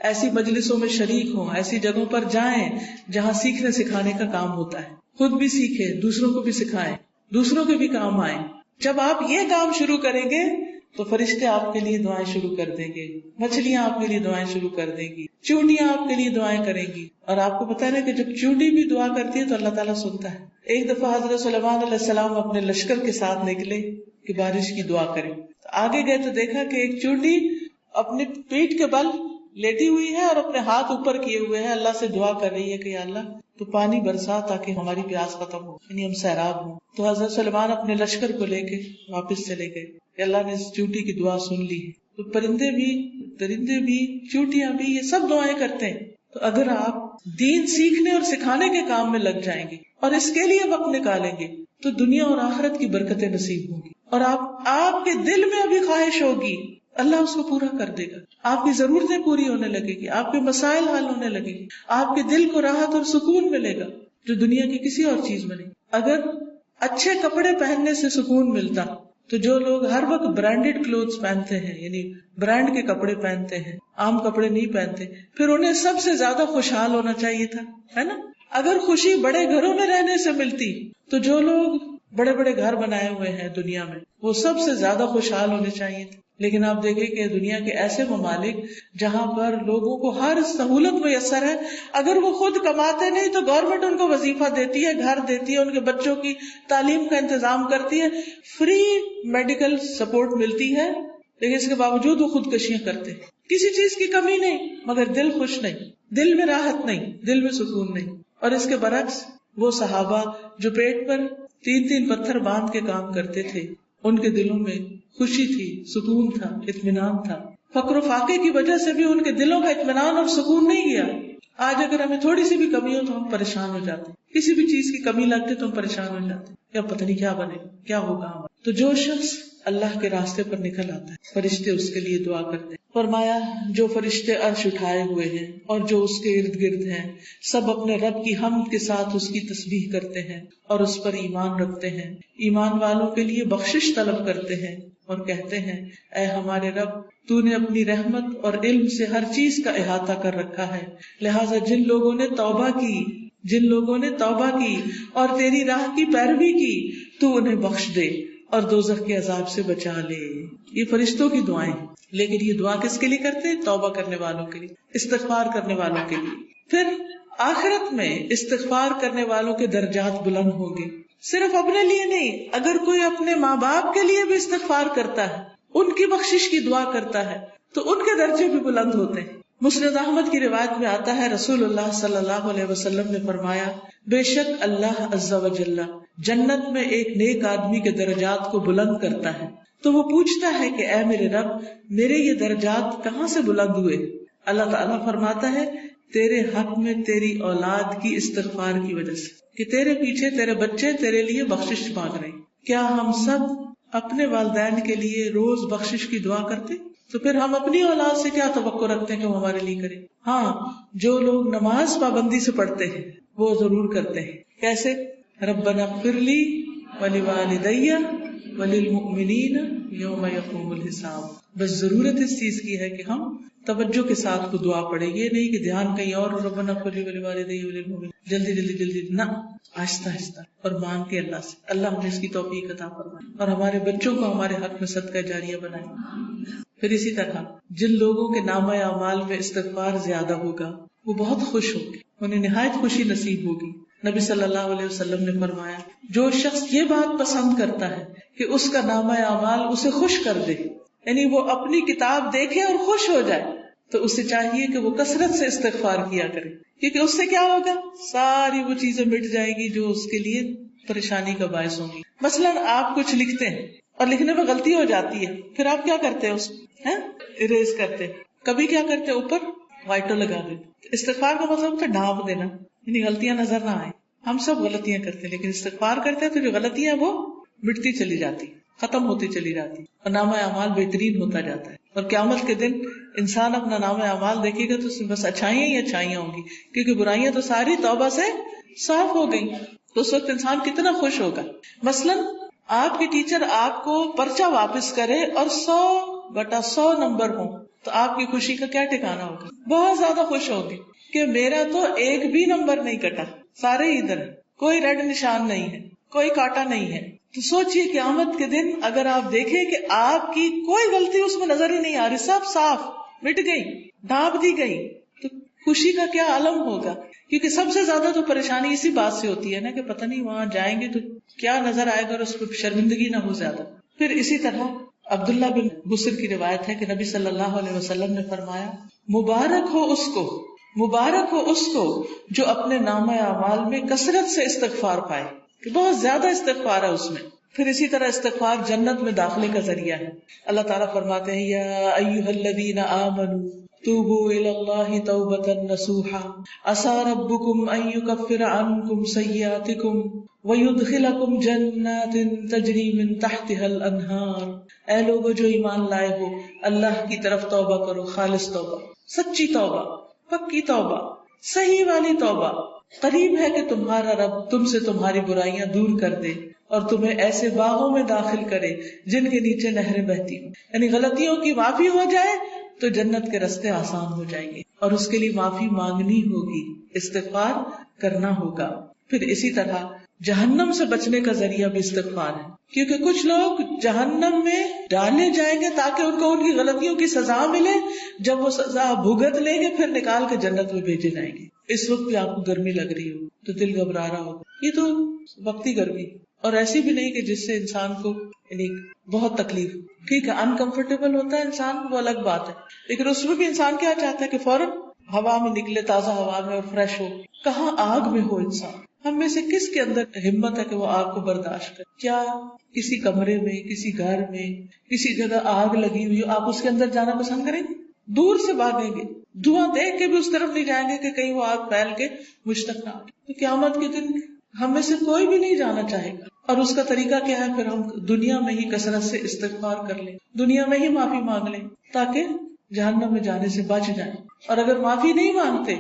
ایسی مجلسوں میں شریک ہوں، ایسی جگہوں پر جائیں جہاں سیکھنے سکھانے کا کام ہوتا ہے، خود بھی سیکھیں، دوسروں کو بھی سکھائیں، دوسروں کے بھی کام آئیں. جب آپ یہ کام شروع کریں گے تو فرشتے آپ کے لیے دعائیں شروع کر دیں گے، مچھلیاں آپ کے لیے دعائیں شروع کر دیں گی، چونٹیاں آپ کے لیے دعائیں کریں گی. اور آپ کو پتا ہے نا کہ جب چونٹی بھی دعا کرتی ہے تو اللہ تعالیٰ سنتا ہے. ایک دفعہ حضرت سلیمان علیہ السلام اپنے لشکر کے ساتھ نکلے کہ بارش کی دعا کریں. آگے گئے تو دیکھا کہ ایک چونٹی اپنی پیٹھ کے بل لیٹی ہوئی ہے اور اپنے ہاتھ اوپر کیے ہوئے ہیں، اللہ سے دعا کر رہی ہے کہ یا اللہ تو پانی برسا تاکہ ہماری پیاس ختم ہو، یعنی ہم سیراب ہوں. تو حضرت سلیمان اپنے لشکر کو لے کے واپس چلے گئے کہ اللہ نے اس چونٹی کی دعا سن لی. تو پرندے بھی، درندے بھی، چونٹیاں بھی، یہ سب دعائیں کرتے ہیں. تو اگر آپ دین سیکھنے اور سکھانے کے کام میں لگ جائیں گے اور اس کے لیے وقت نکالیں گے تو دنیا اور آخرت کی برکتیں نصیب ہوں گی. اور آپ کے دل میں ابھی خواہش ہوگی، اللہ اس کو پورا کر دے گا. آپ کی ضرورتیں پوری ہونے لگے گی، آپ کے مسائل حل ہونے لگے گی، آپ کے دل کو راحت اور سکون ملے گا جو دنیا کی کسی اور چیز میں نہیں. اگر اچھے کپڑے پہننے سے سکون ملتا تو جو لوگ ہر وقت برانڈیڈ کلوتھس پہنتے ہیں، یعنی برانڈ کے کپڑے پہنتے ہیں، عام کپڑے نہیں پہنتے، پھر انہیں سب سے زیادہ خوشحال ہونا چاہیے تھا، ہے نا؟ اگر خوشی بڑے گھروں میں رہنے سے ملتی تو جو لوگ بڑے بڑے گھر بنائے ہوئے ہیں دنیا میں وہ سب سے زیادہ خوشحال ہونے چاہیے تھے. لیکن آپ دیکھیں کہ دنیا کے ایسے ممالک جہاں پر لوگوں کو ہر سہولت میسر ہے، اگر وہ خود کماتے نہیں تو گورنمنٹ ان کو وظیفہ دیتی ہے، گھر دیتی ہے، ان کے بچوں کی تعلیم کا انتظام کرتی ہے، فری میڈیکل سپورٹ ملتی ہے، لیکن اس کے باوجود وہ خودکشیاں کرتے ہیں. کسی چیز کی کمی نہیں مگر دل خوش نہیں، دل میں راحت نہیں، دل میں سکون نہیں. اور اس کے برعکس وہ صحابہ جو پیٹ پر 3 پتھر باندھ کے کام کرتے تھے ان کے دلوں میں خوشی تھی، سکون تھا، اطمینان تھا. فقر و فاقے کی وجہ سے بھی ان کے دلوں کا اطمینان اور سکون نہیں گیا. آج اگر ہمیں تھوڑی سی بھی کمی ہو تو ہم پریشان ہو جاتے ہیں، کسی بھی چیز کی کمی لگتی تو ہم پریشان ہو جاتے ہیں، یا پتہ نہیں کیا بنے گا، کیا ہوگا ہمارا. تو جو شخص اللہ کے راستے پر نکل آتا ہے، فرشتے اس کے لیے دعا کرتے ہیں. فرمایا جو فرشتے عرش اٹھائے ہوئے ہیں اور جو اس کے ارد گرد ہیں، سب اپنے رب کی حمد کے ساتھ اس کی تسبیح کرتے ہیں اور اس پر ایمان رکھتے ہیں. ایمان والوں کے لیے بخشش طلب کرتے ہیں اور کہتے ہیں اے ہمارے رب، تو نے اپنی رحمت اور علم سے ہر چیز کا احاطہ کر رکھا ہے، لہٰذا جن لوگوں نے توبہ کی اور تیری راہ کی پیروی کی تو انہیں بخش دے اور دوزخ کے عذاب سے بچا لے. یہ فرشتوں کی دعائیں، لیکن یہ دعا کس کے لیے کرتے ہیں؟ توبہ کرنے والوں کے لیے، استغفار کرنے والوں کے لیے. پھر آخرت میں استغفار کرنے والوں کے درجات بلند ہوں گے. صرف اپنے لیے نہیں، اگر کوئی اپنے ماں باپ کے لیے بھی استغفار کرتا ہے، ان کی بخشش کی دعا کرتا ہے، تو ان کے درجے بھی بلند ہوتے ہیں. مسند احمد کی روایت میں آتا ہے رسول اللہ صلی اللہ علیہ وسلم نے فرمایا بے شک اللہ عز و جل جنت میں ایک نیک آدمی کے درجات کو بلند کرتا ہے. تو وہ پوچھتا ہے کہ اے میرے رب، میرے یہ درجات کہاں سے بلند ہوئے؟ اللہ تعالیٰ فرماتا ہے تیرے حق میں تیری اولاد کی استغفار کی وجہ سے، کہ تیرے پیچھے تیرے بچے تیرے لیے بخشش مانگ رہے ہیں. کیا ہم سب اپنے والدین کے لیے روز بخشش کی دعا کرتے؟ تو پھر ہم اپنی اولاد سے کیا توقع رکھتے ہیں کہ وہ ہمارے لیے کرے؟ ہاں، جو لوگ نماز پابندی سے پڑھتے ہیں وہ ضرور کرتے ہیں. کیسے؟ ربنا اغفر لی ولوالدی وللمؤمنین یوم یقوم الحساب. بس ضرورت اس چیز کی ہے کہ ہم توجہ کے ساتھ کو دعا پڑھے. یہ نہیں کہ دھیان کہیں اور، ربنا اغفر لی ولوالدی وللمؤمنین، جلدی نہ، آہستہ آہستہ اور مانگ کے اللہ سے. اللہ ہمیں اس کی توفیق عطا فرمائے اور ہمارے بچوں کو ہمارے حق میں صدقہ جاریہ بنائے. پھر اسی طرح جن لوگوں کے نامہ اعمال میں استغفار زیادہ ہوگا وہ بہت خوش ہوں گے، انہیں نہایت خوشی نصیب ہوگی. نبی صلی اللہ علیہ وسلم نے فرمایا جو شخص یہ بات پسند کرتا ہے کہ اس کا نامہ اعمال اسے خوش کر دے، یعنی وہ اپنی کتاب دیکھے اور خوش ہو جائے، تو اسے چاہیے کہ وہ کثرت سے استغفار کیا کرے، کیونکہ اس سے کیا ہوگا؟ ساری وہ چیزیں مٹ جائیں گی جو اس کے لیے پریشانی کا باعث ہوں گی. مثلاً آپ کچھ لکھتے ہیں اور لکھنے میں غلطی ہو جاتی ہے، پھر آپ کیا کرتے ہیں؟ اس اریز کرتے. کبھی کیا کرتے ہیں؟ اوپر وائٹو لگا دیتے. استغفار کا مطلب ہوتا ہے ڈھانپ دینا، یعنی غلطیاں نظر نہ آئیں. ہم سب غلطیاں کرتے ہیں، لیکن استغفار کرتے ہیں تو جو غلطیاں وہ مٹتی چلی جاتی، ختم ہوتی چلی جاتی اور نامہ اعمال بہترین ہوتا جاتا ہے. اور قیامت کے دن انسان اپنا نامہ اعمال دیکھے گا تو اس میں بس اچھائیاں ہی اچھائیاں ہوں گی، کیونکہ برائیاں تو ساری توبہ سے صاف ہو گئی. تو اس وقت انسان کتنا خوش ہوگا. مثلاً آپ کے ٹیچر آپ کو پرچہ واپس کرے اور 100/100 نمبر ہوں تو آپ کی خوشی کا کیا ٹھکانا ہوگا؟ بہت زیادہ خوش ہوگی کہ میرا تو ایک بھی نمبر نہیں کٹا، سارے ادھر ہیں، کوئی ریڈ نشان نہیں ہے، کوئی کاٹا نہیں ہے. تو سوچئے قیامت کے دن اگر آپ دیکھیں کہ آپ کی کوئی غلطی اس میں نظر ہی نہیں آ رہی، سب صاف مٹ گئی، ڈھانپ دی گئی، تو خوشی کا کیا عالم ہوگا. کیونکہ سب سے زیادہ تو پریشانی اسی بات سے ہوتی ہے نا کہ پتہ نہیں وہاں جائیں گے تو کیا نظر آئے گا اور اس پہ شرمندگی نہ ہو زیادہ. پھر اسی طرح عبداللہ بن بصر کی روایت ہے کہ نبی صلی اللہ علیہ وسلم نے فرمایا مبارک ہو اس کو جو اپنے نامہ اعمال میں کثرت سے استغفار پائے، کہ بہت زیادہ استغفار ہے اس میں. پھر اسی طرح استغفار جنت میں داخلے کا ذریعہ ہے. اللہ تعالیٰ فرماتے ہیں یا ایھا الذین آمنوا توبوا الی اللہ توبۃ نصوحا عسى ربکم ان یکفر عنکم سیئاتکم ویدخلکم جنات تجری من تحتها الانہار. اے لوگو جو ایمان لائے ہو، اللہ کی طرف توبہ کرو، خالص توبہ، سچی توبہ، پکی توبہ، صحیح والی توبہ. قریب ہے کہ تمہارا رب تم سے تمہاری برائیاں دور کر دے اور تمہیں ایسے باغوں میں داخل کرے جن کے نیچے نہریں بہتی ہوں. یعنی غلطیوں کی معافی ہو جائے تو جنت کے راستے آسان ہو جائیں گے، اور اس کے لیے معافی مانگنی ہوگی، استغفار کرنا ہوگا. پھر اسی طرح جہنم سے بچنے کا ذریعہ بھی استغفار ہے، کیونکہ کچھ لوگ جہنم میں ڈالے جائیں گے تاکہ ان کو ان کی غلطیوں کی سزا ملے. جب وہ سزا بھگت لیں گے پھر نکال کے جنت میں بھیجے جائیں گے. اس وقت بھی آپ کو گرمی لگ رہی ہو تو دل گھبرا رہا ہو، یہ تو وقتی گرمی، اور ایسی بھی نہیں کہ جس سے انسان کو یعنی بہت تکلیف. ٹھیک ہے انکمفرٹیبل ہوتا ہے انسان، وہ الگ بات ہے، لیکن اس میں بھی انسان کیا چاہتا ہے کہ فوراً ہوا میں نکلے، تازہ ہوا میں اور فریش ہو. کہاں آگ میں ہو انسان، ہم میں سے کس کے اندر ہمت ہے کہ وہ آگ کو برداشت کرے؟ کیا کسی کمرے میں، کسی گھر میں، کسی جگہ آگ لگی ہوئی آپ اس کے اندر جانا پسند کریں گے؟ دور سے بھاگیں گے، دھواں دیکھ کے بھی اس طرف نہیں جائیں گے کہ کہیں وہ آگ پھیل کے مجھ تک نہ آئے۔ تو قیامت کے دن ہم میں سے کوئی بھی نہیں جانا چاہے گا، اور اس کا طریقہ کیا ہے؟ پھر ہم دنیا میں ہی کثرت سے استغفار کر لیں، دنیا میں ہی معافی مانگ لیں تاکہ جہنم میں جانے سے بچ جائیں۔ اور اگر معافی نہیں مانگتے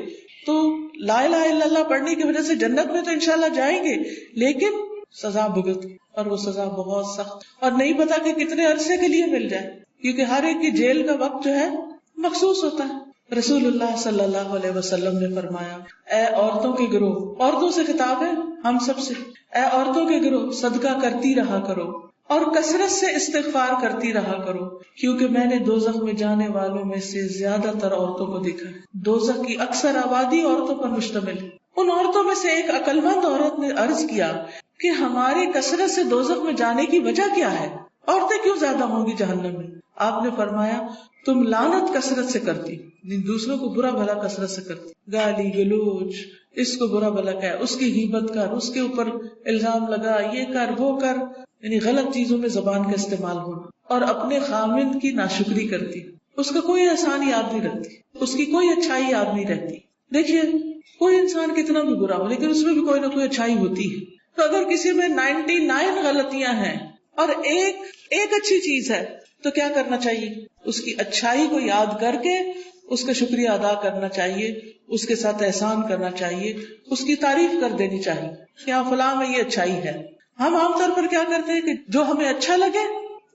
تو لا الہ الا اللہ پڑھنے کی وجہ سے جنت میں تو انشاءاللہ جائیں گے، لیکن سزا بھگت، اور وہ سزا بہت سخت، اور نہیں پتا کہ کتنے عرصے کے لیے مل جائے، کیونکہ ہر ایک کی جیل کا وقت جو ہے مخصوص ہوتا ہے۔ رسول اللہ صلی اللہ علیہ وسلم نے فرمایا، اے عورتوں کے گروہ، عورتوں سے خطاب ہے ہم سب سے، اے عورتوں کے گروہ صدقہ کرتی رہا کرو اور کثرت سے استغفار کرتی رہا کرو، کیونکہ میں نے دوزخ میں جانے والوں میں سے زیادہ تر عورتوں کو دیکھا ہے۔ دوزخ کی اکثر آبادی عورتوں پر مشتمل ہے۔ ان عورتوں میں سے ایک عقل مند عورت نے عرض کیا کہ ہماری کثرت سے دوزخ میں جانے کی وجہ کیا ہے؟ عورتیں کیوں زیادہ ہوں گی جہنم میں؟ آپ نے فرمایا، تم لعنت کثرت سے کرتی، دوسروں کو برا بھلا کثرت سے کرتی، گالی گلوچ، اس کو برا بھلا کہہ، اس کی غیبت کر، اس کے اوپر الزام لگا، یہ کر وہ کر، یعنی غلط چیزوں میں زبان کا استعمال ہونا، اور اپنے خامند کی ناشکری کرتی، اس کا کوئی احسان یاد نہیں رکھتی، اس کی کوئی اچھائی یاد نہیں رہتی۔ دیکھیے کوئی انسان کتنا بھی برا ہو لیکن اس میں بھی کوئی نہ کوئی اچھائی ہوتی ہے۔ تو اگر کسی میں 99 غلطیاں ہیں اور ایک اچھی چیز ہے تو کیا کرنا چاہیے؟ اس کی اچھائی کو یاد کر کے اس کا شکریہ ادا کرنا چاہیے، اس کے ساتھ احسان کرنا چاہیے، اس کی تعریف کر دینی چاہیے کہ ہاں فلاں میں یہ اچھائی ہے۔ ہم عام طور پر کیا کرتے ہیں کہ جو ہمیں اچھا لگے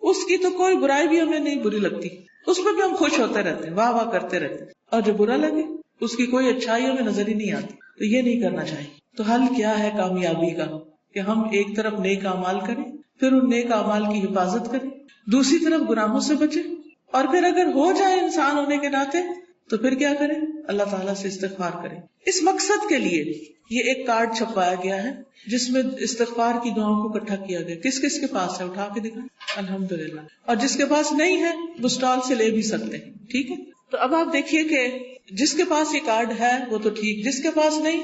اس کی تو کوئی برائی بھی ہمیں نہیں بری لگتی، اس پہ بھی ہم خوش ہوتے رہتے ہیں، واہ واہ کرتے رہتے ہیں، اور جو برا لگے اس کی کوئی اچھائی ہمیں نظر ہی نہیں آتی۔ تو یہ نہیں کرنا چاہیے۔ تو حل کیا ہے کامیابی کا؟ کہ ہم ایک طرف نیک اعمال کریں، پھر ان نیک اعمال کی حفاظت کریں، دوسری طرف گناہوں سے بچیں، اور پھر اگر ہو جائے انسان ہونے کے ناطے تو پھر کیا کریں؟ اللہ تعالیٰ سے استغفار کریں۔ اس مقصد کے لیے یہ ایک کارڈ چھپوایا گیا ہے جس میں استغفار کی دعاؤں کو اکٹھا کیا گیا۔ کس کس کے پاس ہے؟ اٹھا کے دکھائیں۔ الحمدللہ۔ اور جس کے پاس نہیں ہے وہ اسٹال سے لے بھی سکتے ہیں، ٹھیک ہے؟ تو اب آپ دیکھیے کہ جس کے پاس یہ کارڈ ہے وہ تو ٹھیک، جس کے پاس نہیں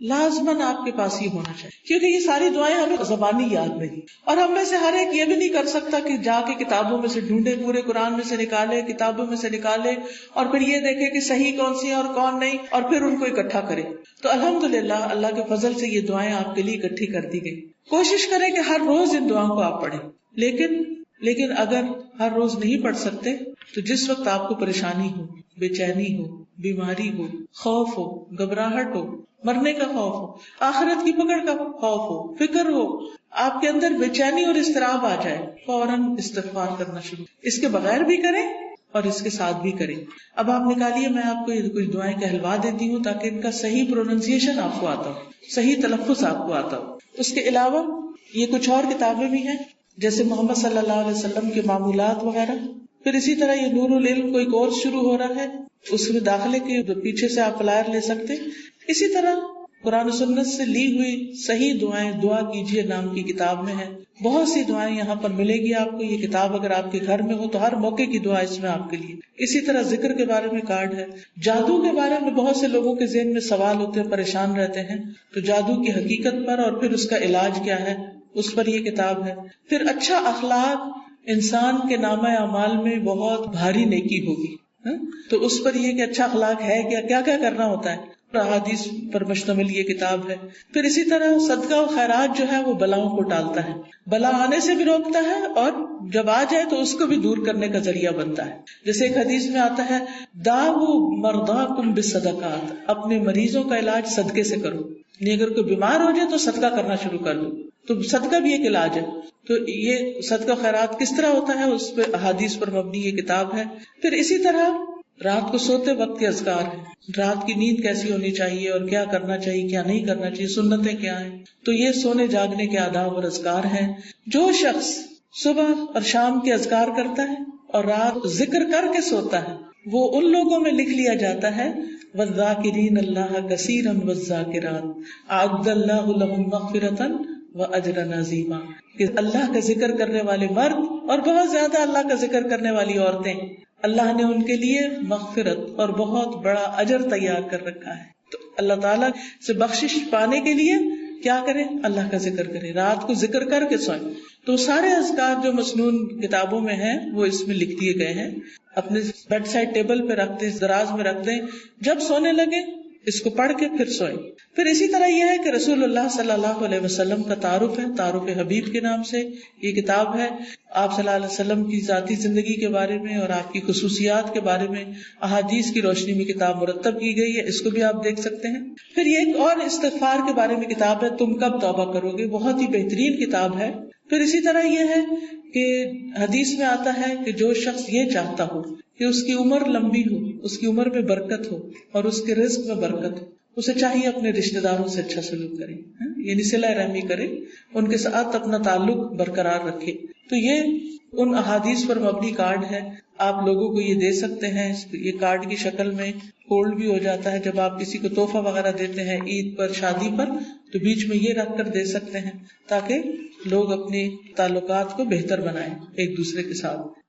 لازماً آپ کے پاس ہی ہونا چاہیے، کیونکہ یہ ساری دعائیں ہمیں زبانی یاد نہیں، اور ہم میں سے ہر ایک یہ بھی نہیں کر سکتا کہ جا کے کتابوں میں سے ڈھونڈے، پورے قرآن میں سے نکالے، کتابوں میں سے نکالے، اور پھر یہ دیکھے کہ صحیح کون سی ہے اور کون نہیں، اور پھر ان کو اکٹھا کرے۔ تو الحمدللہ اللہ کے فضل سے یہ دعائیں آپ کے لیے اکٹھی کر دی گئی۔ کوشش کریں کہ ہر روز ان دعاؤں کو آپ پڑھیں، لیکن اگر ہر روز نہیں پڑھ سکتے تو جس وقت آپ کو پریشانی ہو، بے چینی ہو، بیماری ہو، خوف ہو، گھبراہٹ ہو، مرنے کا خوف ہو، آخرت کی پکڑ کا خوف ہو، فکر ہو، آپ کے اندر بے چینی اور اضطراب آ جائے، فوراً استغفار کرنا شروع، اس کے بغیر بھی کریں اور اس کے ساتھ بھی کریں۔ اب آپ نکالیے، میں آپ کو کچھ دعائیں کہلوا دیتی ہوں تاکہ ان کا صحیح پروننسیشن آپ کو آتا ہو، صحیح تلفظ آپ کو آتا ہو۔ اس کے علاوہ یہ کچھ اور کتابیں بھی ہیں جیسے محمد صلی اللہ علیہ وسلم کے معمولات وغیرہ، پھر اسی طرح یہ نور العلم کوئی کورس شروع ہو رہا ہے، اس میں داخلے کے پیچھے سے آپ فلائر لے سکتے۔ اسی طرح قرآن و سنت سے لی ہوئی صحیح دعائیں دعا کیجیے نام کی کتاب میں ہے، بہت سی دعائیں یہاں پر ملے گی آپ کو۔ یہ کتاب اگر آپ کے گھر میں ہو تو ہر موقع کی دعا اس میں آپ کے لیے۔ اسی طرح ذکر کے بارے میں کارڈ ہے، جادو کے بارے میں بہت سے لوگوں کے ذہن میں سوال ہوتے ہیں، پریشان رہتے ہیں، تو جادو کی حقیقت پر اور پھر اس کا علاج کیا ہے اس پر یہ کتاب ہے۔ پھر اچھا اخلاق انسان کے نامہ اعمال میں بہت بھاری نیکی ہوگی، تو اس پر یہ کہ اچھا اخلاق ہے کیا کیا کرنا ہوتا ہے، احادیث پر مشتمل یہ کتاب ہے۔ پھر اسی طرح صدقہ و خیرات جو ہے وہ بلاؤں کو ٹالتا ہے، بلا آنے سے بھی روکتا ہے، اور جب آ جائے تو اس کو بھی دور کرنے کا ذریعہ بنتا ہے۔ جیسے ایک حدیث میں آتا ہے، داؤ مرضاکم بالصدقات، اپنے مریضوں کا علاج صدقے سے کرو، یعنی اگر کوئی بیمار ہو جائے تو صدقہ کرنا شروع کر دو، تو صدقہ بھی ایک علاج ہے۔ تو یہ صدقہ خیرات کس طرح ہوتا ہے اس پہ احادیث پر مبنی یہ کتاب ہے۔ پھر اسی طرح رات کو سوتے وقت کے اذکار ہیں، رات کی نیند کیسی ہونی چاہیے اور کیا کرنا چاہیے کیا نہیں کرنا چاہیے، سنتیں کیا ہیں، تو یہ سونے جاگنے کے آداب اور اذکار ہیں۔ جو شخص صبح اور شام کے اذکار کرتا ہے اور رات ذکر کر کے سوتا ہے وہ ان لوگوں میں لکھ لیا جاتا ہے، والذاکرین اللہ کثیرا والذاکرات اعد اللہ لهم مغفرۃ واجرا عظیما، کہ اللہ کا ذکر کرنے والے مرد اور بہت زیادہ اللہ کا ذکر کرنے والی عورتیں، اللہ نے ان کے لیے مغفرت اور بہت بڑا اجر تیار کر رکھا ہے۔ تو اللہ تعالیٰ سے بخشش پانے کے لیے کیا کریں؟ اللہ کا ذکر کریں، رات کو ذکر کر کے سوئیں. تو سارے اذکار جو مسنون کتابوں میں ہیں وہ اس میں لکھ دیے گئے ہیں. اپنے بیڈ سائڈ ٹیبل پہ رکھ دیں، دراز میں رکھ دیں، جب سونے لگے اس کو پڑھ کے پھر سوئیں. پھر اسی طرح یہ ہے کہ رسول اللہ صلی اللہ علیہ وسلم کا تعارف ہے، تعارف حبیب کے نام سے یہ کتاب ہے. آپ صلی اللہ علیہ وسلم کی ذاتی زندگی کے بارے میں اور آپ کی خصوصیات کے بارے میں احادیث کی روشنی میں کتاب مرتب کی گئی ہے، اس کو بھی آپ دیکھ سکتے ہیں. پھر یہ ایک اور استغفار کے بارے میں کتاب ہے، تم کب توبہ کرو گے، بہت ہی بہترین کتاب ہے. پھر اسی طرح یہ ہے کہ حدیث میں آتا ہے کہ جو شخص یہ چاہتا ہو کہ اس کی عمر لمبی ہو، اس کی عمر میں برکت ہو اور اس کے رزق میں برکت ہو، اسے چاہیے اپنے رشتہ داروں سے اچھا سلوک کرے، یعنی صلہ رحمی کرے، ان کے ساتھ اپنا تعلق برقرار رکھے. تو یہ ان احادیث پر مبنی کارڈ ہے، آپ لوگوں کو یہ دے سکتے ہیں. یہ کارڈ کی شکل میں فولڈ بھی ہو جاتا ہے، جب آپ کسی کو تحفہ وغیرہ دیتے ہیں عید پر، شادی پر، تو بیچ میں یہ رکھ کر دے سکتے ہیں تاکہ لوگ اپنے تعلقات کو بہتر بنائیں ایک دوسرے کے ساتھ.